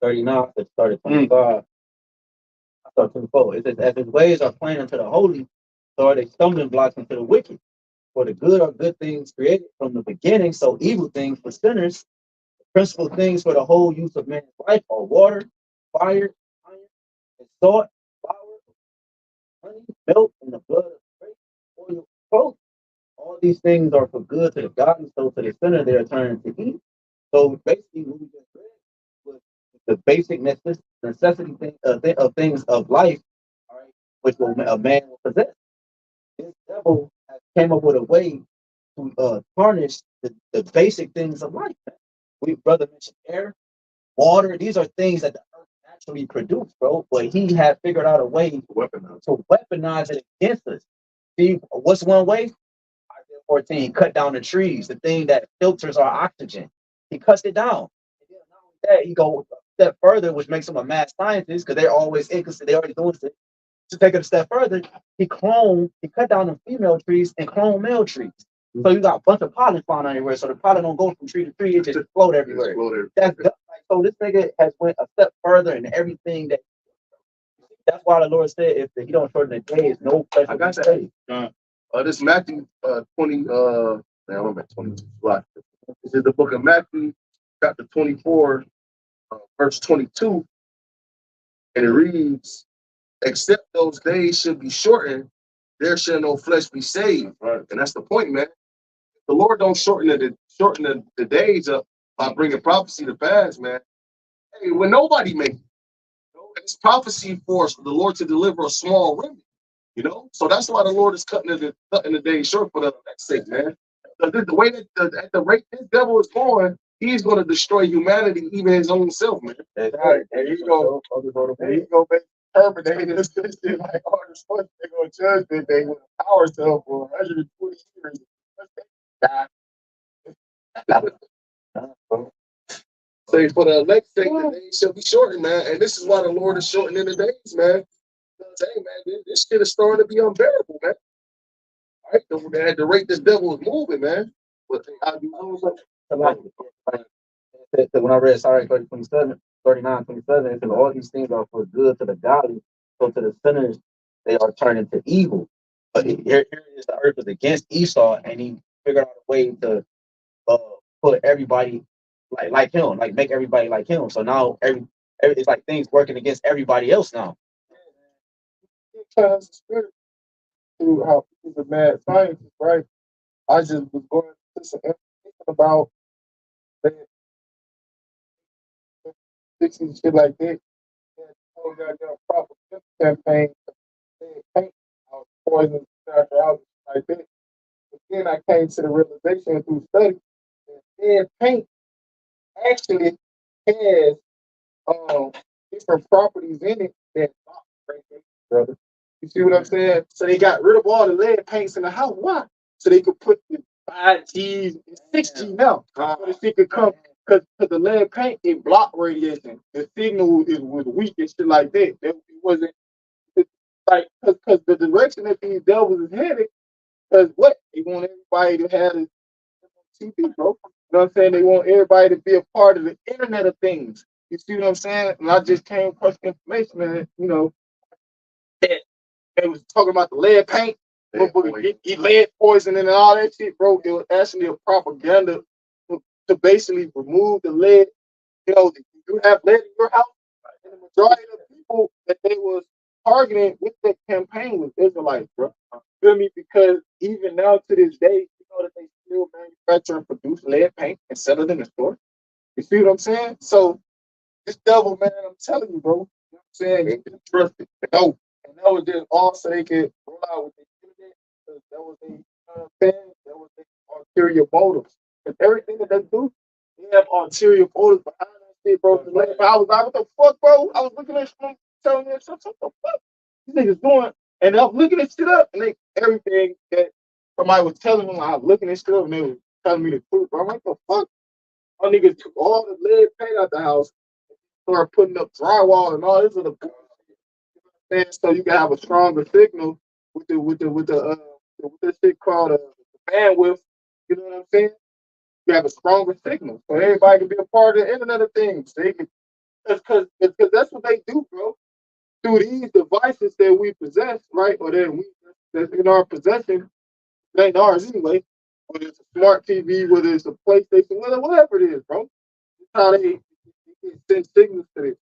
39, it started 25. I started 24. It says, as his ways are plain unto the holy, so are they stumbling blocks unto the wicked. For the good are good things created from the beginning, so evil things for sinners. The principal things for the whole use of man's life are water, fire, iron, and salt, flour, honey, milk, and the blood of grape, oil, clothes. All these things are for good to the godly, so to the sinner they are turned to evil. So basically, what we just read was the basic necessity of things of life, all right, which a man will possess. This devil has came up with a way to tarnish the basic things of life. Man. We brother mentioned air, water. These are things that the earth naturally produce, bro. But he had figured out a way to weaponize it against us. See, what's one way? Isaiah 14, cut down the trees, the thing that filters our oxygen. He cuts it down. And then not only that, he goes a step further, which makes him a mad scientist because they're always inconsistent. They already doing it. To take it a step further, he cut down the female trees and clone male trees. So you got a bunch of pollen flying everywhere. So the pollen don't go from tree to tree, it just float everywhere. That's like, so this nigga has went a step further in everything that's why the Lord said if he don't shorten the day, it's no pleasure. I got that. This Matthew 20 now I'm at 22. Right. This is the book of Matthew, chapter 24, verse 22, and it reads, except those days should be shortened, there shall no flesh be saved. Right. And that's the point, man. The Lord don't shorten the days up by bringing prophecy to pass, man. Hey, when nobody makes it, it's prophecy for the Lord to deliver a small remnant, you know. So that's why the Lord is cutting the day short for the next sake, man. The way that at the rate this devil is going, he's going to destroy humanity, even his own self, man. Right. There you go. There you go, man. Terminator this shit like Arnold Schwarzenegger on Judgment Day with a power cell for 120 years. Say for the elect sake, the days shall be shortened, man. And this is why the Lord is shortening the days, man. Because, hey, man, this shit is starting to be unbearable, man. All right, at the rate this devil is moving, man. But how you know something? When I read Sirach 39, 27, it says all these things are for good to the godly, so to the sinners they are turned into evil. But here is the earth is against Esau, and he figured out a way to put everybody like him, like make everybody like him. So now every it's like things working against everybody else now. Because spirit through how he's a mad scientist, right? I just was going to some information about that 60s shit like that. And whole goddamn proper campaign, paint, I was poisoned out like that. But then I came to the realization through study that dead paint actually has different properties in it that brother. You see what I'm saying? So they got rid of all the lead paints in the house. Why? So they could put the 5G and 6G now. So the shit could come because the lead paint it blocked radiation. The signal was weak and shit like that. It wasn't like because the direction that these devils is headed. Because what they want everybody to have is TV, bro. know what I'm saying? They want everybody to be a part of the Internet of Things. You see what I'm saying? And I just came across information, and that they was talking about the lead paint, he lead poison and all that shit, bro. It was actually a propaganda to basically remove the lead. You have lead in your house, and the majority of the people that they was targeting with that campaign was Israelites, bro. Feel me? Because even now to this day, you know that they still manufacture and produce lead paint and sell it in the store. You see what I'm saying? So this devil, man, I'm telling you, bro. You know what I'm saying? They can trust it. No. And that was just all so they could roll out with the internet. Because that was their saying? That was their ulterior motives. And everything that they do, they have ulterior motives behind that shit, bro. I was like, what the fuck, bro? I was looking at shit, telling me, what the fuck? These niggas doing. And I'm looking this shit up, and everything that somebody was telling me, I was looking this shit up, and they was telling me the truth. Bro, I'm like, the fuck? My niggas took all the lead paint out the house, started putting up drywall and all this other bullshit. So you can have a stronger signal with this shit called bandwidth. You know what I'm saying? You have a stronger signal, so everybody can be a part of the Internet of Things. They can, because that's what they do, bro. Through these devices that we possess, right, or that's in our possession, it ain't ours anyway. Whether it's a smart TV, whether it's a PlayStation, whatever it is, bro. That's how they send signals to this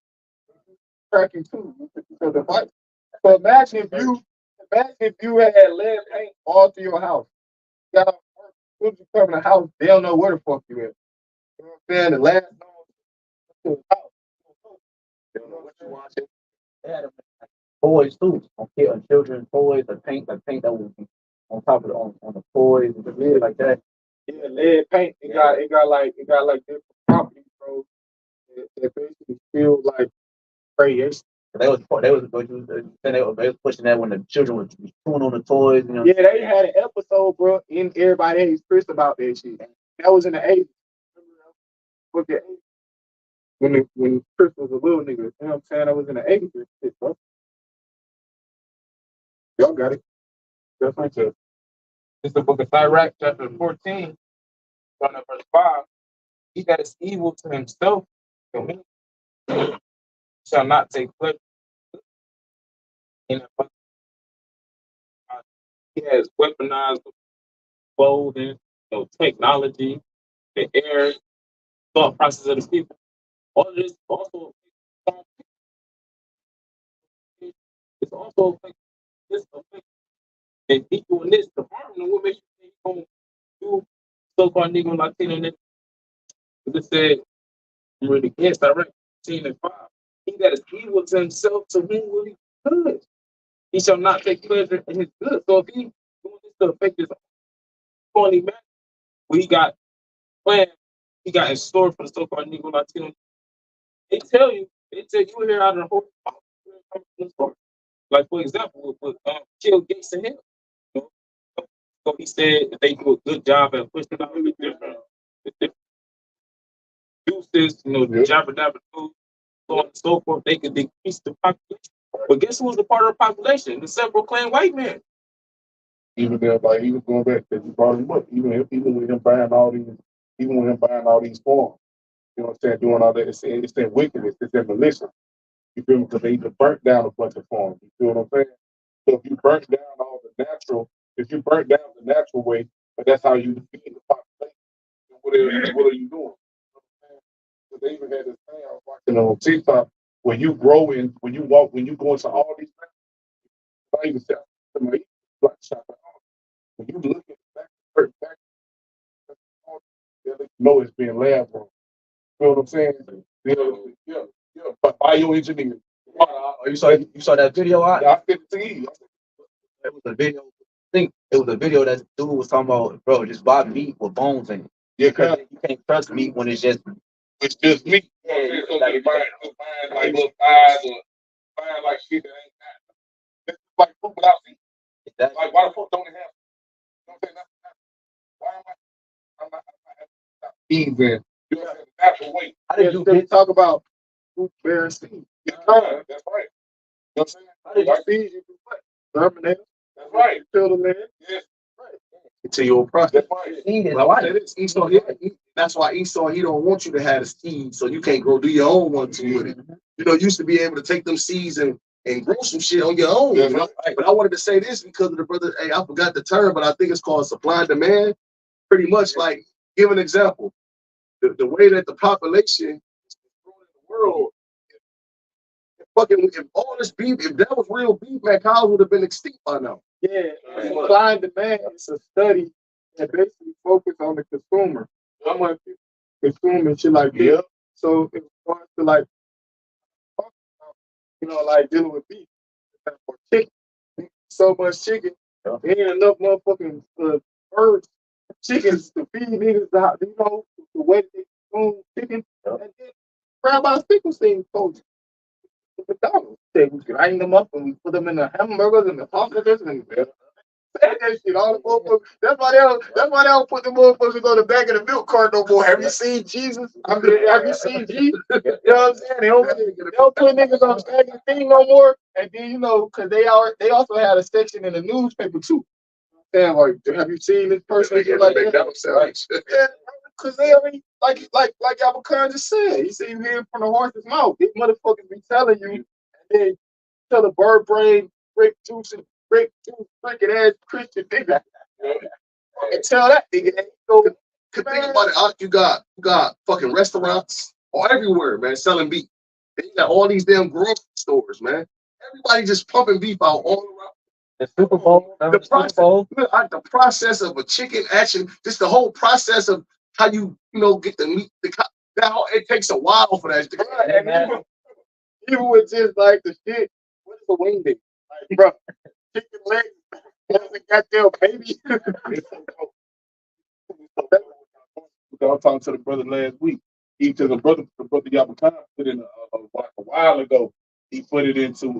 tracking too. So imagine if you had lead paint all through your house. You got you come in the house, they don't know where the fuck you at. You know what I'm saying? The last known to the house. They don't know what you watching. They had toys too, on children's toys, the paint that would be on top of on the toys and shit like that. Yeah, lead paint. It got like different properties, bro. It basically feel like radiation. They was pushing that when the children was chewing on the toys. Yeah, they had an episode, bro, in Everybody Hates Chris about that shit. That was in the 80s. When Chris was a little nigga, you know what I'm saying? That was in the 80s, shit, bro. Y'all got it. That's right there. It's the book of Sirach, chapter 14, starting at verse 5. He that is evil to himself shall not take pleasure in it. He has weaponized the clothing, technology, the air, thought process of the people. All of this also it's also this affects and people in this department. What makes you think you're gonna do so-called Negro Latino niggas? It said, I'm reading against direct 10 and 5. He that is evil to himself, to whom will he be good? He shall not take pleasure in his good. So if he doing this to affect his only man, what he got planned, he got in store for the so-called Negro Latino. They tell you here out of the whole story. Like for example, with kill Gates and him. You know? So he said that they do a good job at pushing out the different uses, jabber dabber do, so on and so forth. They could decrease the population. But guess who's the part of the population? The self-proclaimed white man. Even there, like he was going back to you brought him up, even with him buying all these farms, you know what I'm saying, doing all that, it's in wickedness, it's in militia. You feel me? Because they even burnt down a bunch of farms. You feel what I'm saying? So if you burnt down the natural way, but that's how you defeat the population, what are you doing? You know what I'm saying? So they even had this thing I was watching on TikTok when you go into all these things, I even said to my black shop. When you look at the back, you know it's being lab grown. You know what I'm saying? Yeah. But bioengineering. You saw that video? I sent it to you. It was a video. I think it was a video that dude was talking about, bro, just buy meat with bones in it. Yeah, because you can't trust meat when it's just meat. Yeah, so they buying like little thighs or buying like shit that ain't that. It's like food without meat. Exactly. Like why the fuck don't it have? You know what I'm saying? Why am I'm not eating there? You know what I'm saying? The natural way. How did you talk about fruit bearing seeds? That's right. You know what I'm saying? How did you seeds you do what? Terminator. That's right. Kill the man. Yes. Right. into your process. Seed is But I life. say this, Esau, yeah, that's why Esau, he don't want you to have the seed, so you can't go do your own one too with it. You know, you used to be able to take them seeds and grow some shit on your own. You know? But I wanted to say this because of the brother. Hey, I forgot the term, but I think it's called supply and demand. Pretty much like, give an example. The way that the population is growing in the world, if all this beef, if that was real beef, man, cows would have been extinct by now. Yeah, supply and demand is a study that basically focus on the consumer. How much people consume and shit like that. Yeah. So it's going to like, you know, like dealing with beef or chicken. So much chicken, there ain't enough motherfucking birds, chickens to feed niggas. You know, the way they consume chicken. And then Rabbi Finkelstein told you. McDonald's. We grind them up and we put them in the hamburgers and the sausages and that shit. All the motherfuckers. That's why they don't put the motherfuckers on the back of the milk cart no more. Have you seen Jesus? I mean, have you seen Jesus? You know what I'm saying? They don't put niggas on the back of the thing no more. And then you know, cause they also had a section in the newspaper too. Saying like, have you seen this person? Like that? Yeah, cause they already like Albuquerque just said. He said you hear it from the horse's mouth. These motherfuckers be telling you, and then tell the bird brain, grape juice, freaking ass Christian nigga, and tell that nigga. So, Think about it, you got fucking restaurants all everywhere, man, selling beef. They got all these damn grocery stores, man. Everybody just pumping beef out all around. The Super Bowl. The process of a chicken, actually, just the whole process of how you get the meat. It takes a while for that. And even with just like the shit, what is a wing dick? Like, bro, chicken legs hasn't got their baby. I was talking to the brother last week. The brother Yabakana put in a while ago. He put it into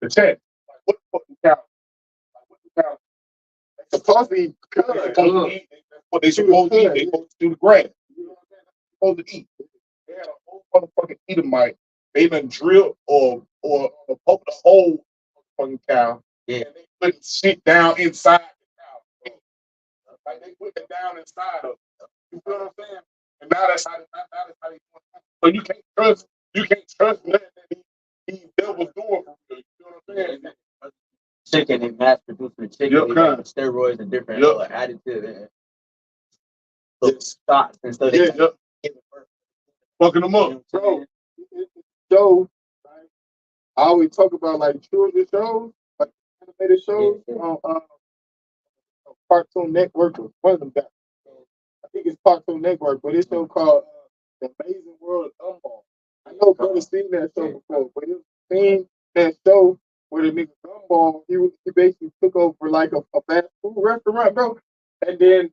the chat. Like, what the fucking cow? Like, what the cow? They're supposed to eat. That's what they supposed to eat. They supposed to do the grass. You know what I'm saying? They're supposed to eat. They had a whole motherfucking Edomite. They done drilled or poke the whole fucking cow. Yeah. And they put shit down inside the cow. Like they put it down inside of it. You feel what I'm saying? And now that's how they do it. So you can't trust nothing that these devils doing for real. You know what I'm saying? Chicken and mass producing chicken, steroids and different additives and shots and stuff. Fucking them up. So, shows, right? I always talk about like children's shows, like animated shows on Cartoon Network or one of them guys. I think it's Cartoon Network, but it's show called The Amazing World of Gumball. I know brother's seen that show before, but it's seen that show where the nigga Gumball, he basically took over like a fast food restaurant, bro. And then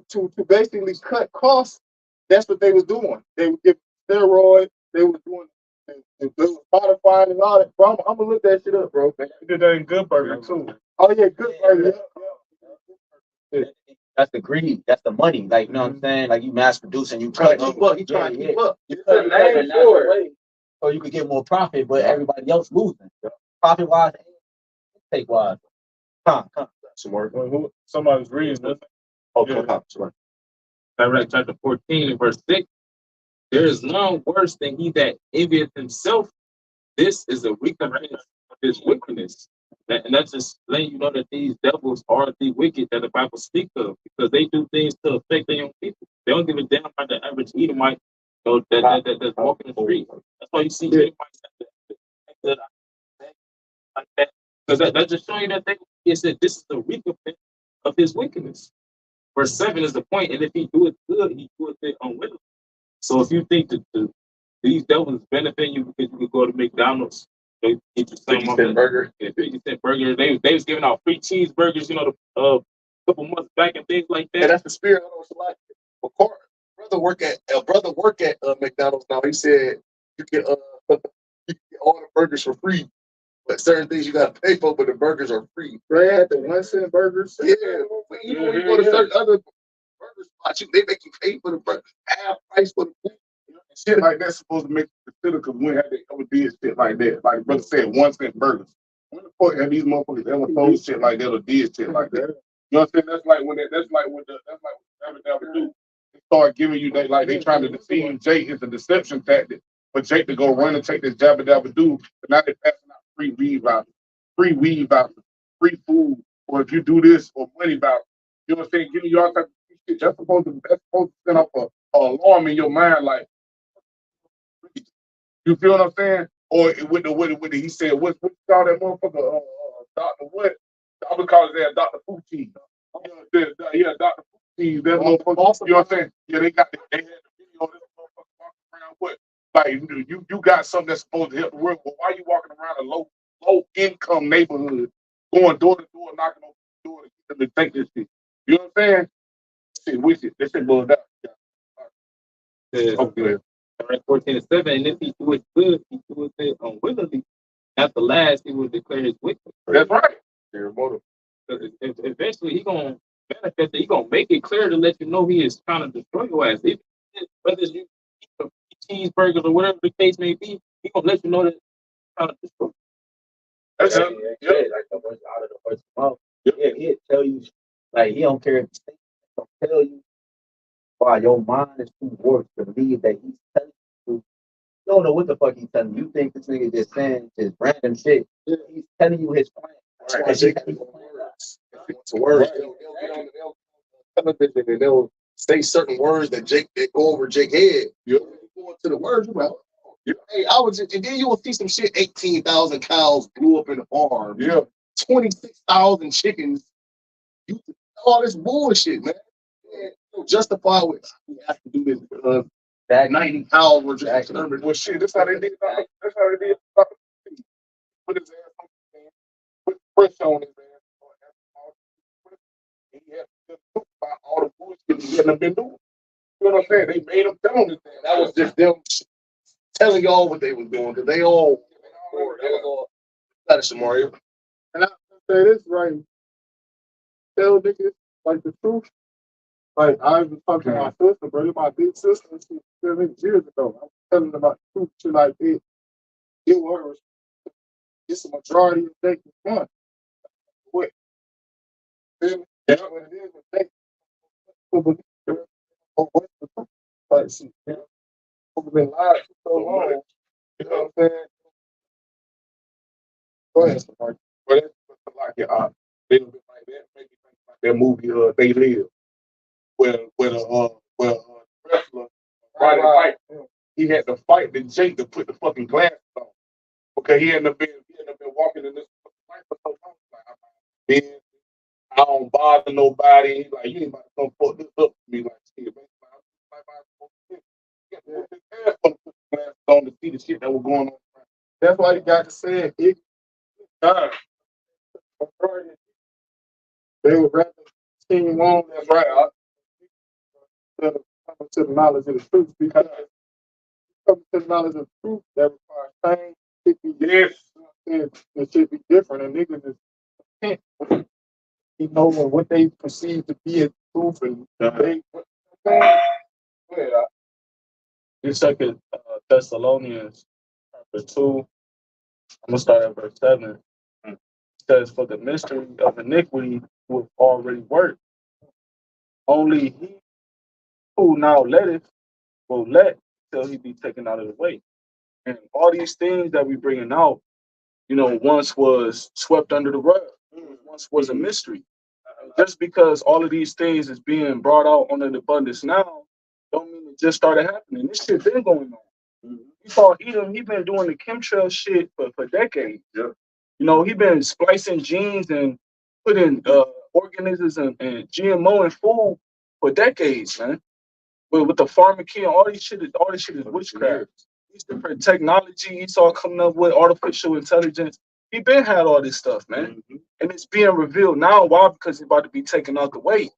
to basically cut costs, that's what they was doing. They would give steroids, they was doing they was modifying and all that. Bro, I'm gonna look that shit up, bro. They did that in Good Burger too. Oh yeah, Good Burger. That's the greed. That's the money. Like, you know what I'm saying? Like, you mass producing, you trying to keep up. You trying to keep up. So you could get more profit, but everybody else losing. Profit wise, take wise. Come. Some work. Somebody's reading this. Direct chapter 14 verse 6. There is none worse than he that envieth himself. This is a recompense of his wickedness. And that's just letting you know that these devils are the wicked that the Bible speaks of, because they do things to affect their own people. They don't give a damn about the average Edomite that's walking the street. That's why you see Edomites like that. Because that's just showing you that it said this is the recompense of his wickedness. Verse 7 is the point, and if he do it good, he do it unwillingly. So if you think that these devils benefit you because you could go to McDonald's, they get you some burger. Yeah, 50-cent burger. They was giving out free cheeseburgers, a couple months back and things like that. And that's the spirit. I know it's like brother work at McDonald's now. He said you get all the burgers for free, but certain things you got to pay for, but the burgers are free. They had the 1-cent burgers. Yeah, even when you go to certain other burger spots, they make you pay for the burger, half price for the food. Shit like that's supposed to make you consider, because when have they ever did shit like that? Like brother said, 1-cent burgers. when the fuck have these motherfuckers ever told shit like that or did shit like that? You know what I'm saying? That's like what Dabba do. They start giving you they trying to deceive Jake. It's a deception tactic for Jake to go run and take this Dabba do. But now they're passing out free weed vouchers, free food, or if you do this or money vouchers. You know what I'm saying? Giving you all types of shit. That's supposed to send off a alarm in your mind, like, you feel what I'm saying? Or with the he said, what you call that motherfucker? Dr. What? I'm gonna call his ass Dr. Poutine. Yeah, Dr. Poutine, that motherfucker. You know what I'm saying? Yeah, they had the video of this motherfucker walking around what? Like you got something that's supposed to help the world, but why you walking around a low income neighborhood, going door to door, knocking on the door to get them to take this shit? You know what I'm saying? Shit, wish it. This shit bugged out. Okay. 14:7, and if he do it good, he do it unwillingly. At the last, he will declare his wickedness. That's right. Eventually, he gonna manifest it. He gonna make it clear to let you know he is trying to destroy your ass. Whether you eat cheeseburgers or whatever the case may be, he gonna let you know that he's trying to destroy. That's like the voice out of the first mouth. Yeah, he'll tell you, like, he don't care if he'll tell you why your mind is too warped to believe that he's telling you. You don't know what the fuck he's telling you. You think this nigga just saying just random shit. He's telling you his plan. That's why Jake has words. Words. They'll get on the television and they'll say certain words that go over Jake's head. You go into the words, you like, hey, and then you will see some shit. 18,000 cows blew up in the farm. Yeah. 26,000 chickens. All this bullshit, man. Justify what we have to do this because that 90 cows were just exterminated. Well, shit, that's how they did. That's how they did. Put his ass on the stand, put pressure on his ass. He had to talk about all the bullshit he hadn't been doing. You know what I'm saying? They made him tell him this thing. That was just them telling y'all what they was doing because they all. That was all. That is Mario. And I say this right. Tell niggas like the truth. Like I was talking to my sister, bro. My big sister, she was years ago. I was telling her about the truth, shit like this. It was it's a majority of things done. What? That's what it is. What's the truth? Like shit, people been lied for so long. You know what I'm saying? Go ahead, Mark. But that's like it. They been like that. Maybe think about that movie. They Live. Where the wrestler, Roddy White, he had to fight the Jake to put the fucking glasses on. Okay, he hadn't been walking in this fight for so long. Like, I don't bother nobody. Like, you ain't about to come fuck this up for me. Like, shit, man. He had to put his ass on to put the glasses on to see the shit that was going on. That's why you got to say it. They would rather see you on. That's right. Instead of coming to the knowledge of the truth, because coming to the knowledge of the truth that requires change. It should be different, and niggas is content. You know what they perceive to be a truth, and In 2 Thessalonians chapter 2, I'm gonna start at verse 7. It says, "For the mystery of iniquity was already worked. Only he who now letteth will let till he be taken out of the way." And all these things that we bringing out, once was swept under the rug. Once was a mystery. Just because all of these things is being brought out on the abundance now, don't mean it just started happening. This shit been going on. You saw Edom, he been doing the chemtrail shit for decades. Yeah. He been splicing genes and putting organisms and GMO in food for decades, man. But with the pharmacy and all this shit is witchcraft. These different technology he's all coming up with, artificial intelligence. He been had all this stuff, man. And it's being revealed now. Why? Because it's about to be taken out the way.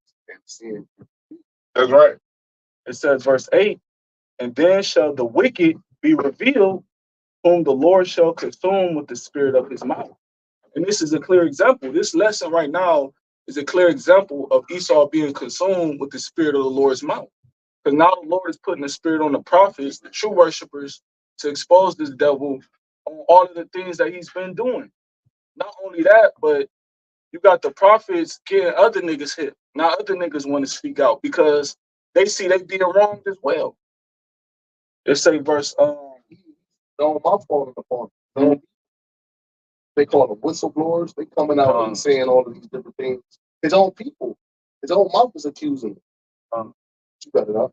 That's right. It says, verse 8, "And then shall the wicked be revealed, whom the Lord shall consume with the spirit of his mouth." And this is a clear example. This lesson right now is a clear example of Esau being consumed with the spirit of the Lord's mouth. Because now the Lord is putting the spirit on the prophets, the true worshipers, to expose this devil on all of the things that he's been doing. not only that, but you got the prophets getting other niggas hit. Now other niggas want to speak out because they see they being wronged as well. It say verse on my fault in the farm. They call them whistleblowers. They coming out and saying all of these different things. His own people, his own mouth is accusing him. You got it up.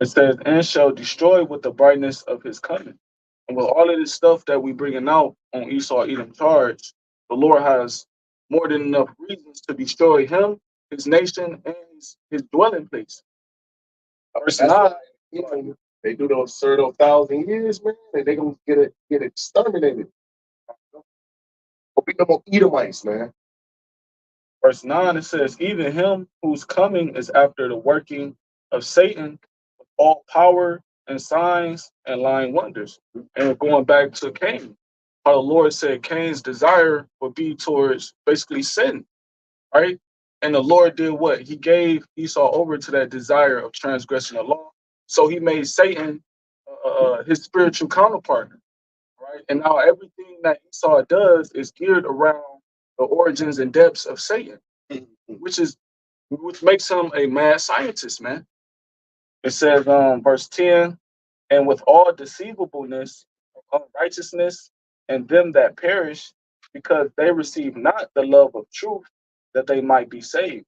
it says, and shall destroy with the brightness of his coming. And with all of this stuff that we bringing out on Esau Edom charge, the Lord has more than enough reasons to destroy him, his nation, and his dwelling place. Verse 9. They do those 1,000 years, man, and they gonna get exterminated. But we them Edomites, man. Verse 9, it says, even him whose coming is after the working of Satan, with all power and signs and lying wonders. And we're going back to Cain. How the Lord said Cain's desire would be towards basically sin, right? And the Lord did what? He gave Esau over to that desire of transgressing the law. So he made Satan his spiritual counterpart, right? And now everything that Esau does is geared around the origins and depths of Satan, which makes him a mad scientist, man. It says, verse 10, and with all deceivableness of unrighteousness and them that perish, because they receive not the love of truth, that they might be saved.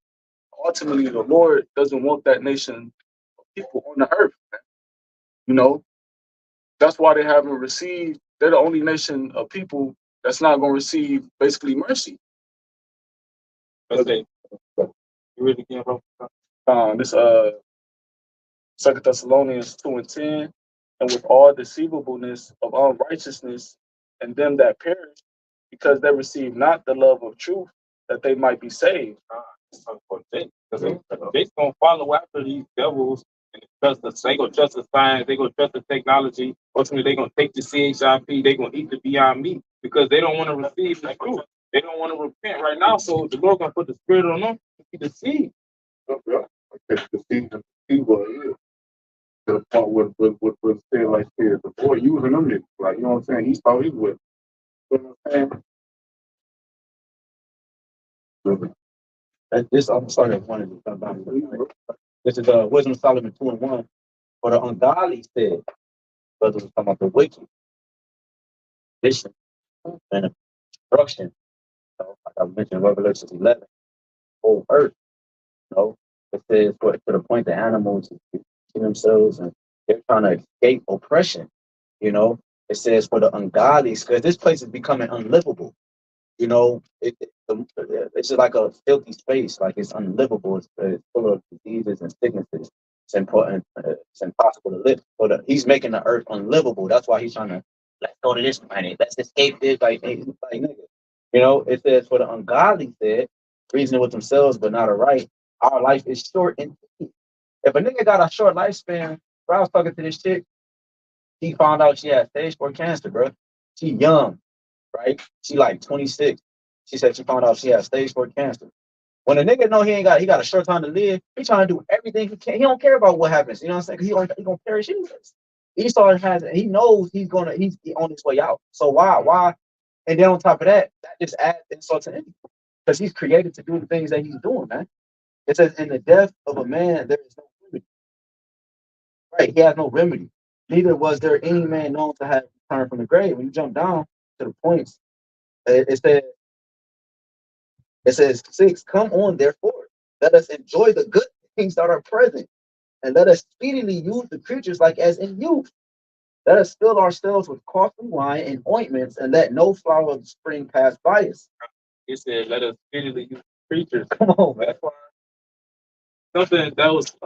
Ultimately, the Lord doesn't want that nation of people on the earth, man. You know, that's why they haven't received, they're the only nation of people that's not going to receive basically mercy. Okay. You read it again, bro? This 2 Thessalonians 2:10, and with all deceivableness of unrighteousness and them that perish, because they receive not the love of truth, that they might be saved. Because they're gonna follow after these devils and trust the they gonna trust the science, they gonna trust the technology. Ultimately, they're gonna take the CHIP, they're gonna eat the Beyond Meat because they don't want to receive the truth. They don't want to repent right now. So the Lord gonna put the spirit on them to eat the seed. The seed is to the point with saying like this, the boy using them niggas, like, you know what I'm saying? He thought he was. You know what I'm saying? This I'm sorry, I wanted to come down. This is Wisdom of Solomon 2:1. For the ungodly said, brothers was talking about the wicked, vision, and destruction. You know, like I mentioned, Revelation 11, whole earth. You know, it says to the point the animals see themselves and they're trying to escape oppression. You know, it says for the ungodly, because this place is becoming unlivable. You know, it's just like a filthy space, like it's unlivable. It's full of diseases and sicknesses. It's important. It's impossible to live. He's making the earth unlivable. That's why he's trying to let's go to this planet. Let's escape this. Like nigga. You know, it says for the ungodly said, reasoning with themselves but not aright. Our life is short and sweet. If a nigga got a short lifespan, bro, I was talking to this chick. She found out she had stage 4 cancer, bro. She young. Right? She like 26. She said she found out she had stage 4 cancer. When a nigga know he got a short time to live, he trying to do everything he can. He don't care about what happens. You know what I'm saying? He gonna perish anyways. He knows he's on his way out. So why? And then on top of that, that just adds insult to injury. Because he's created to do the things that he's doing, man. It says, in the death of a man, there is no remedy. Right? He has no remedy. Neither was there any man known to have returned from the grave. When you jump down to the points, it says 6, come on, therefore, let us enjoy the good things that are present, and let us speedily use the creatures like as in youth. Let us fill ourselves with costly wine and ointments, and let no flower of the spring pass by us. It said, let us speedily use the creatures. Come on, man. Something that was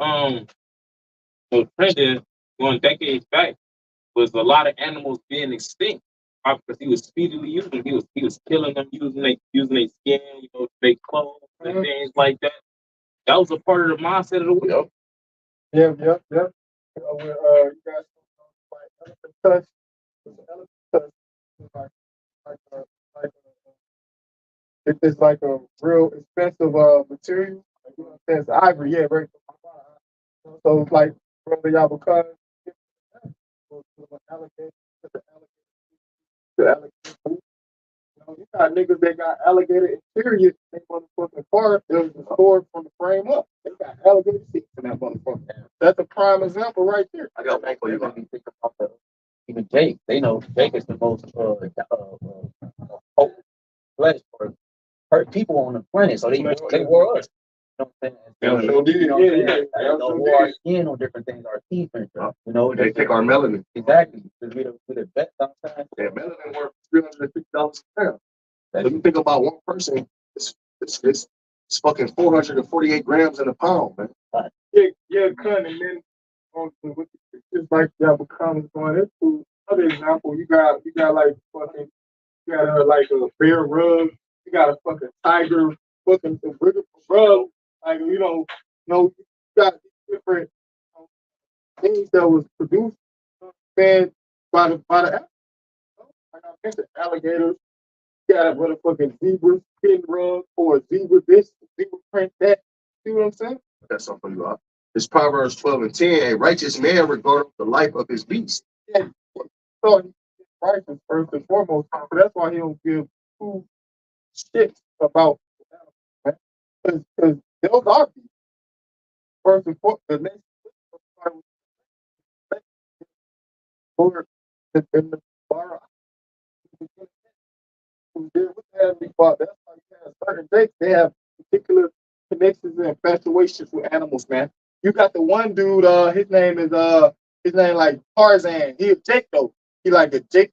trending going decades back was a lot of animals being extinct because he was speedily using them. He was killing them using their skin, you know, to make clothes and things like that. That was a part of the mindset of the world. Yep. You know, where you guys like elephant tusk. Elephant tusk is it's like a real expensive material. Like, you know what I'm saying? It's ivory, yeah, right. So it's like brother Yahweh alligator, you got niggas that got alligator interior in their motherfucking car that was stored from the frame up. They got alligator seats in that motherfucker. That's a prime example right there. I got one for you. When you think about even Jake, they know Jake is the most flesh or hurt people on the planet, so they wore us. You know what I'm saying? Yeah, sure did. You know what I'm saying? Yeah, They wore our skin on different things, our teeth and stuff. You know, They take our melanin. exactly. Because we the best sometimes. Yeah, melanin worth $350 a pound. So you think about one person, it's fucking 448 grams in a pound, man. Yeah, cut, and then with the pictures like that becomes going into other example, you got like fucking, you got like a bear rug, you got a fucking tiger fucking rug, like you know, you got different things that was produced, fed by the animals. Like I mentioned, alligators. You got a motherfucking zebra skin rug or a zebra this, zebra print that. See what I'm saying? That's something you are. It's Proverbs 12 and 10. A righteous man regardeth the life of his beast. Yeah. So he's righteous first and foremost. So that's why he don't give two shits about the animals, because those are beasts. First and foremost, the next Lord in the bar. That's why you have certain dates. They have particular connections and infatuations with animals, man. You got the one dude, his name like Tarzan. He a Jake though. He like a Jake.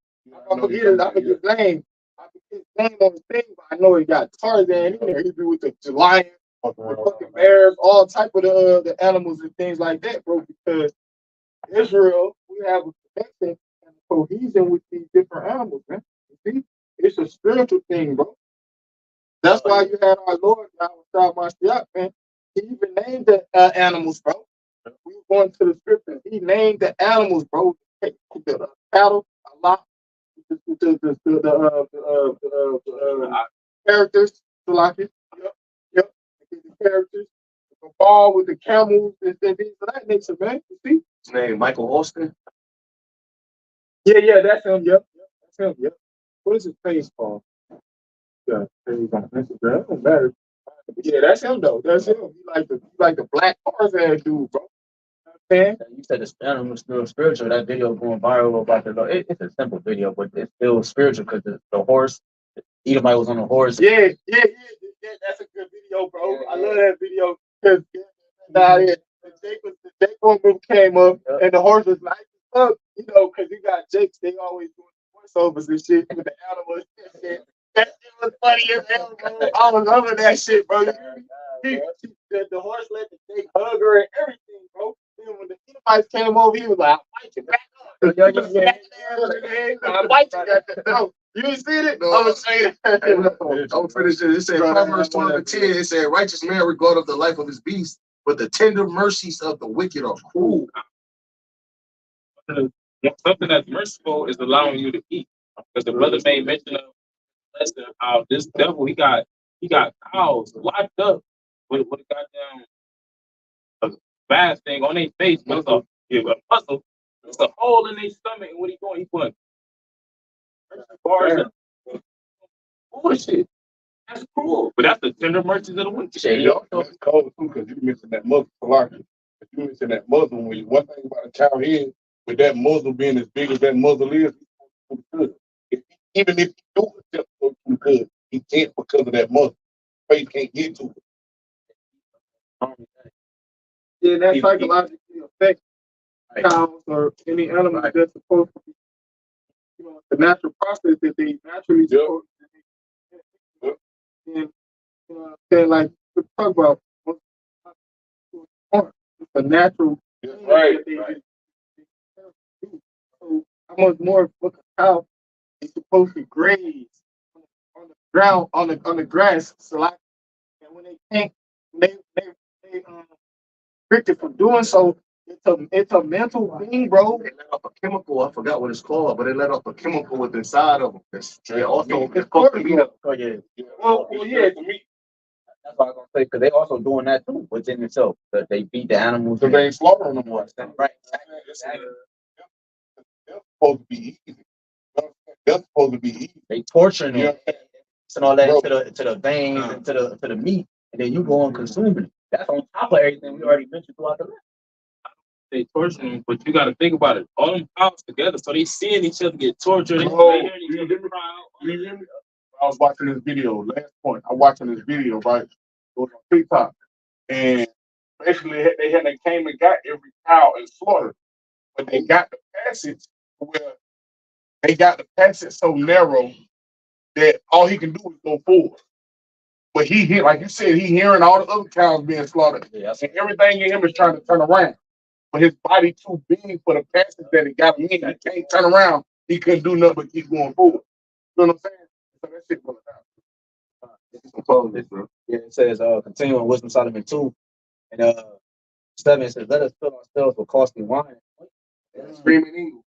I forget his name. I forget his name on the thing, but I know he got Tarzan in there. He be with the lion, the fucking bears, all type of the animals and things like that, bro. Because Israel, we have a connection and a cohesion with these different animals, man. You see, it's a spiritual thing, bro. That's why you had our Lord, YAHWAH, man. He even named the animals, bro. We were going to the scriptures. He named the animals, bro. The cattle, a lot, the characters, like it. Yep. The characters. The ball with the camels and things of that nature, man. You see? His name Michael Austin. Yeah, that's him. Yep. That's him. Yep. What is his face called? Yeah, page on Instagram. That don't matter. Yeah, that's him though. That's him. He like the black Tarzan dude, bro. Man. You said the animal still spiritual. That video going viral about it's a simple video, but it's still spiritual because the horse, Edomite was on the horse. Yeah. That's a good video, bro. Yeah. I love that video because the Jake one came up and the horse was like, "Fuck," because you got Jakes. They always doing voiceovers and shit with the animals and shit. That shit was funny as hell, bro. I was loving that shit, bro. The horse let the Jake hug her and everything, bro. Then when the Edomites came over, he was like, "I'll fight you back up." I'll fight you. No, you ain't seen it? No. I'm gonna say it. I'm finished it. It said Proverbs 12 and 10. It said, righteous man regardeth the life of his beast, but the tender mercies of the wicked are cruel. Something that's merciful is allowing you to eat. Because the brother made mention of lesson how this devil he got cows locked up with a goddamn bad thing on their face, but it's a muscle. It's a hole in their stomach, and what he doing? He putting bars and bullshit. That's cruel, but that's the tender mercies of the wicked. That's cold too, because you mentioned that muzzle, Salaki. You mentioned that muzzle. When one thing about a cow head, with that muzzle being as big as that muzzle is, even if you do attempt to go too good, he can't because of that muzzle. Face can't get to it. Yeah, that psychologically affects cows or any animal that's supposed to be, the natural process that they naturally supposed to be. And like we talk about, it's a natural thing that they do. So how much more of a cow is supposed to graze on the ground on the grass, so like, and when they can't, they restricted from doing so. It's a mental thing, bro. They let off a chemical. I forgot what it's called, but they let off a chemical with inside of them. It's supposed to meat up. Oh yeah. Well, yeah. That's what I was gonna say, because they also doing that too within themselves. That they beat the animals. So they ain't slaughtering them more. Right. That's supposed to be easy. That's supposed to be easy. They torturing them. Yeah. and all that to the veins and to the meat, and then you go on consuming it. That's on top of everything we already mentioned throughout the list. They torturing them, but you got to think about it. All them powers together, so they seeing each other get tortured. Oh, They hearing each other cry out. I was watching this video. Last point, I'm watching this video, right? It was on TikTok, and basically they came and got every cow and slaughtered, but they got the passage where they got the passage so narrow that all he can do is go forward. But he hear, like you said, he hearing all the other cows being slaughtered, and everything in him is trying to turn around. But his body too big for the passage that it got him in. He can't turn around. He couldn't do nothing but keep going forward. You know what I'm saying? So that shit going down. Yeah, it says continuing Wisdom Solomon 2 and 7, it says, let us fill ourselves with costly wine. Screaming eagle.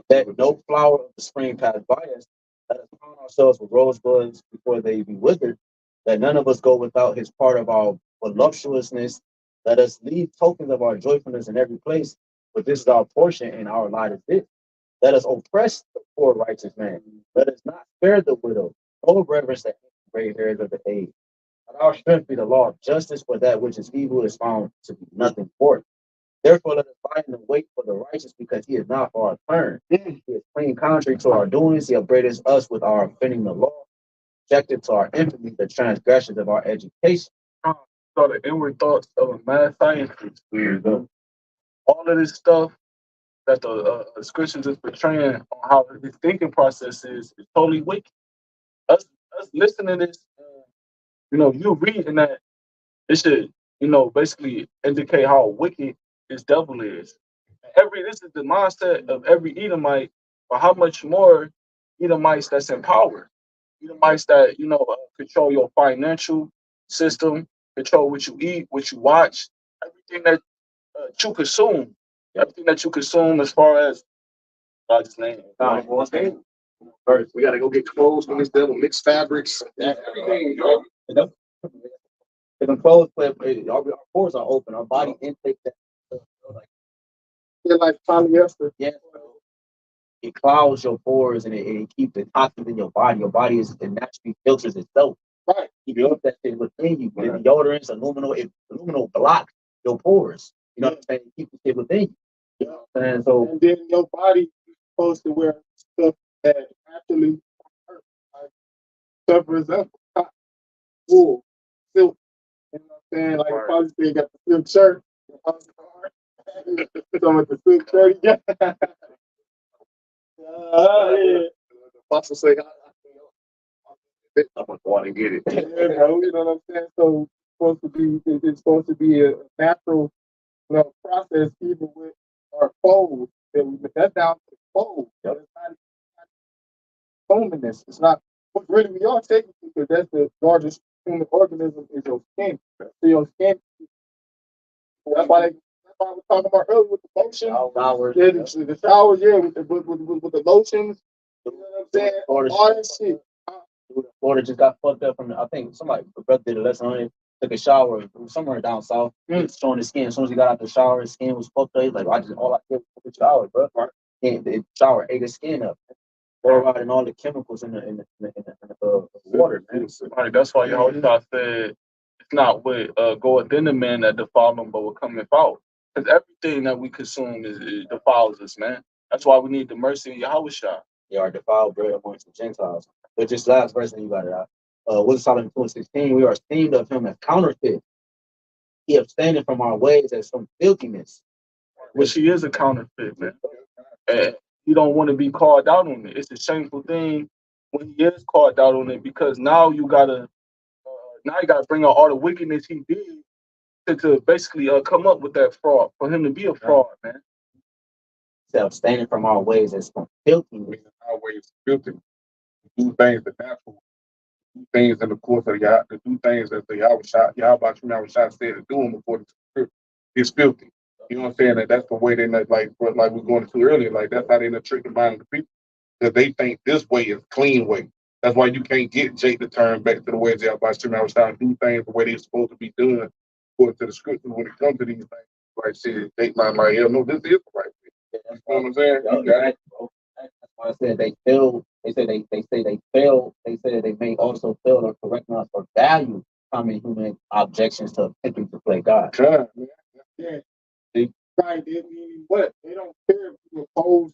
That no flower of the spring pass by us. Let us crown ourselves with rosebuds before they be withered. Let none of us go without his part of our voluptuousness. Let us leave tokens of our joyfulness in every place. For this is our portion, and our lot is this. Let us oppress the poor righteous man. Let us not spare the widow. No reverence the gray hairs of the age. Let our strength be the law of justice, for that which is evil is found to be nothing for it. Therefore, let us lie in the wait for the righteous, because he is not for our turn. He is clean contrary to our doings. He upbraideth us with our offending the law, objected to our infamy, the transgressions of our education. So the inward thoughts of a mad scientist. All of this stuff that the scriptures is portraying on how his thinking process is totally wicked. Us listening to this, you reading that, it should, basically indicate how wicked this devil is. This is the mindset of every Edomite, but how much more Edomites that's in power, Edomites that control your financial system, control what you eat, what you watch, everything that you consume, as far as God's name. First, we gotta go get clothes from this devil, mixed fabrics, everything. If the clothes, our pores are open, our body intake that. They're like polyester. Yeah. It clouds your pores and it keeps the toxins in your body. Your body it naturally filters itself. Right. You build that shit within you. The deodorants, aluminum blocks your pores. You know what I'm saying? Keep the shit within you. You know what I'm saying? So, and then your body is supposed to wear stuff that actually hurt. Like stuff, for example, cotton, wool, silk. You know what I'm saying? Like you probably say you got the silk shirt. Some with the silk shirt you got. Yeah. The apostle say, I'm gonna go out and get it. Yeah, bro, you know what I'm saying? So it's supposed to be a natural process even with our clothes. That's down to the clothes. It's not hominess. It's not what really we are technically, because that's the largest human organism is your skin. So your skin, that's why we were talking about earlier with the lotion. showers. Yeah, the showers, yeah, with the lotions. You know what I'm saying? All that shit. Florida just got fucked up from I think somebody brother did a lesson on it. Took a shower somewhere down south. He was showing his skin. As soon as he got out the shower, his skin was fucked up. He's like, all I did was a shower, bro. And the shower ate his skin up. Fluoride and all the chemicals in the water, man. Right, that's why Yahushua said it's not what goeth in the man that defile him, but what cometh out. Because everything that we consume is defiles us, man. That's why we need the mercy of Yahushua. They are defiled bread amongst the Gentiles. But just last verse, and you got it out. Wisdom Solomon 2:16, we are esteemed of him as counterfeit. He abstaining from our ways as some filthiness. Which he is a counterfeit, man. And you don't want to be called out on it. It's a shameful thing when he is called out on it, because now you gotta bring out all the wickedness he did to basically come up with that fraud, for him to be a fraud, man. Abstaining from our ways as some filthiness. Our ways filthy. Do things the natural. Do things in the course of Yah. To do things that the Yahawah said to do them according to the scripture. It's filthy. You know what I'm saying? That's the way they like we're going to earlier. Like that's how they trick the mind of the people, because they think this way is clean way. That's why you can't get Jake to turn back to the way Yahawah trying to do things the way they're supposed to be done according to the scripture. When it comes to these things, like shit, Jake might like, hell no, this is the right way. You know what I'm saying? That's why I said they feel They say they fail. They say they may also fail to recognize or value common human objections to attempting to play God. God, man. Yeah. They right, they mean what? They don't care if you oppose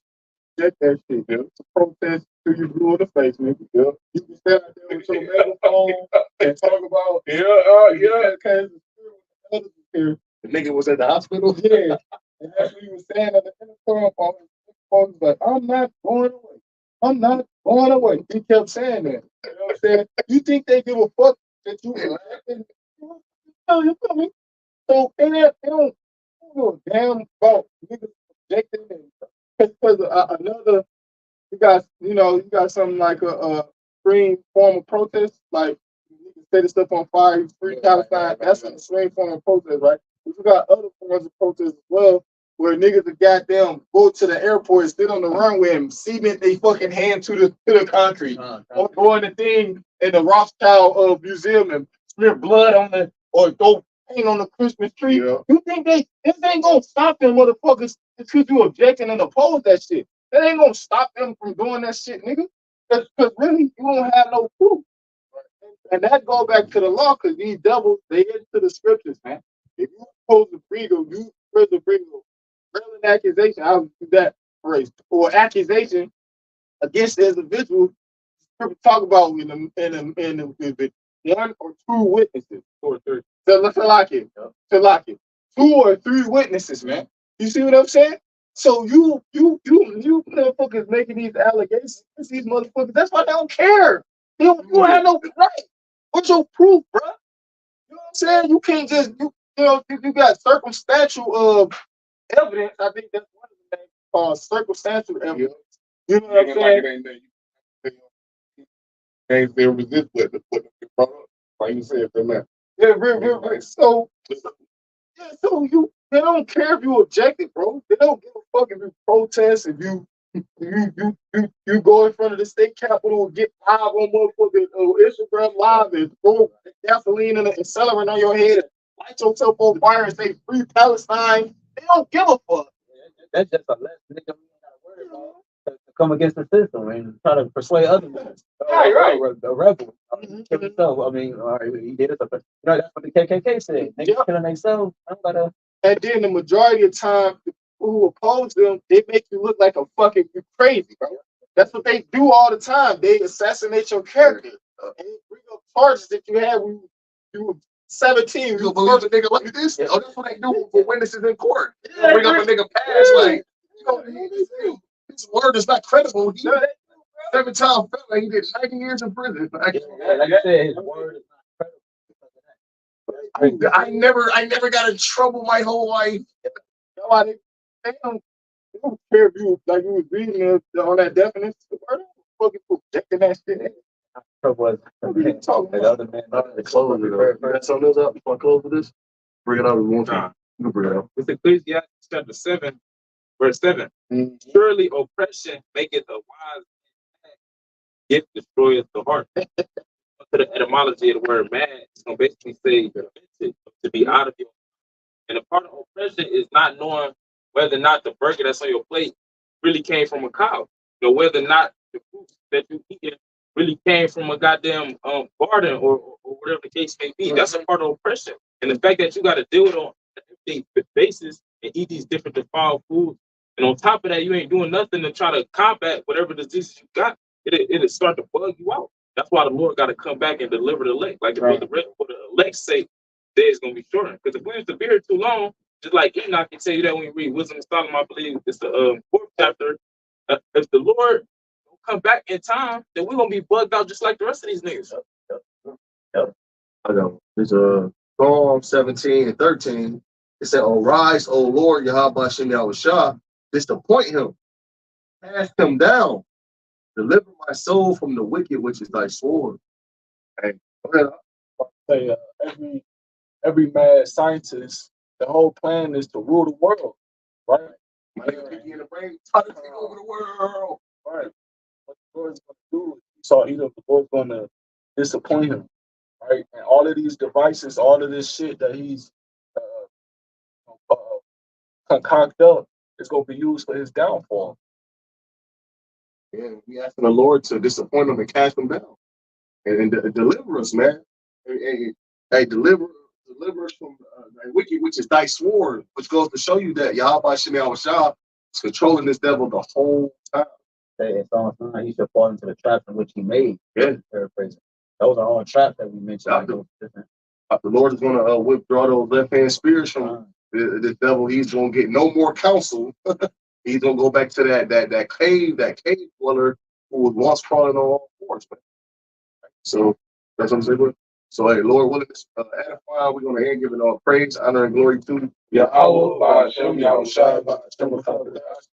that shit. Yeah. It's a protest till you blue in the face, nigga. Yeah. You can stand out there with your megaphone and talk about because The nigga was at the hospital. yeah. And that's what he was saying at the intercom. All his was like, I'm not going away. I'm not going away. He kept saying that. You know what I'm saying? You think they give a fuck that you elected? You feel me? So they don't give a damn about niggas objecting and because another you got something like a extreme form of protest, like you can set this stuff on fire, free Palestine, that's an extreme form of protest, right? But you got other forms of protest as well, where niggas are goddamn go to the airport and sit on the runway and cement they fucking hand to the concrete. Or go in the thing in the Rothschild museum and smear blood on the or go paint on the Christmas tree. Yeah. You think this ain't gonna stop them motherfuckers because you objecting and oppose that shit. That ain't gonna stop them from doing that shit, nigga. Because really, you don't have no proof. And that go back to the law, because these devils, they into the scriptures, man. If you supposed to bring an accusation, I would do that phrase, or accusation against the individual, scripture talk about in one or two witnesses, or three. So let's lock it. Two or three witnesses, man. You see what I'm saying? So you motherfuckers making these allegations against these motherfuckers. That's why they don't care. You don't have no right. What's your proof, bro? You know what I'm saying? You can't just you got circumstantial evidence. I think that's one of the things called circumstantial evidence. You know what I'm saying? Ain't there resist what the brought up. Like you said, for that. Yeah, right. So they don't care if you objected, bro. They don't give a fuck if you protest, if you go in front of the state capitol and get live on motherfucking Instagram live and throw gasoline and accelerant on your head and light yourself on fire and say free Palestine. They don't give a fuck. That's just a less nigga we ain't gotta worry about to come against the system and try to persuade other niggas. Right. A rebel. Kill himself. I mean, he did it. That's what the KKK said. Niggas killing themselves. I'm gonna. And then the majority of time, the people who oppose them, they make you look like a fucking crazy, bro. That's what they do all the time. They assassinate your character and bring up charges that you had when you were 17. You believe a nigga like this? Oh, that's what they do for witnesses in court. Bring up a nigga past, like, his word is not credible. He 7-time felon. He did 90 years in prison. Like I said, his word is not credible. I never got in trouble my whole life. They don't care if you like you was reading on that definition. Why don't fucking projecting that shit? Was talking the other man. Close it. Got something else up before I close with this? Bring it up one time. You can bring it up. It's Ecclesiastes chapter 7, verse 7. Surely oppression maketh a wise man, yet destroyeth the heart. To the etymology of the word mad, it's going to basically say to be out of your. And a part of oppression is not knowing whether or not the burger that's on your plate really came from a cow. Whether or not the fruit that you eat really came from a goddamn garden or whatever the case may be. That's a part of oppression. And the fact that you got to deal with it on an everyday basis and eat these different defiled foods. And on top of that, you ain't doing nothing to try to combat whatever diseases you got. It'll start to bug you out. That's why the Lord got to come back and deliver the elect. Like for the elect's sake, days going to be shorter. Because if we was to be here too long, just like Enoch can tell you that when you read Wisdom of Solomon, I believe it's the 4th chapter. If the Lord don't come back in time, then we're going to be bugged out just like the rest of these niggas. Yep. I know. There's Psalm 17 and 13. It said, "Arise, O Lord, YAHWASHI, YAHWASHI, disappoint him, cast him down, deliver my soul from the wicked, which is thy sword." Hey, go ahead. Say every mad scientist, the whole plan is to rule the world, right? My nigga Pinky in the brain, trying to take over the world. Right. What the Lord's going to do is he saw either the Lord's going to disappoint him, right? And all of these devices, all of this shit that he's concoct up is going to be used for his downfall. And we asking the Lord to disappoint them and cast them down and deliver us, man. Hey, deliver us from the wicked, which is thy sword, which goes to show you that YAHWASHI is controlling this devil the whole time. Say in Psalms 9, he should fall into the traps in which he made. Yeah. Paraphrasing. Those are all traps that we mentioned. Yeah. Like those different. The Lord is going to withdraw those left-hand spirits from the devil. He's going to get no more counsel. He's going to go back to that cave dweller who was once crawling on all fours. Man. So that's what I'm saying. So, hey, Lord, willing to edify, we're going to end giving all praise, honor, and glory to Yahawah, BAHASHAM, YAHAWASHI, BAHASHAM, HAQADASH.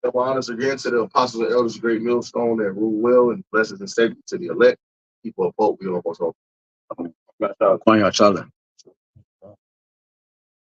double honors again to the apostles and elders, great millstone that rule well, and blessings and safety to the elect. People of hope, we don't want to.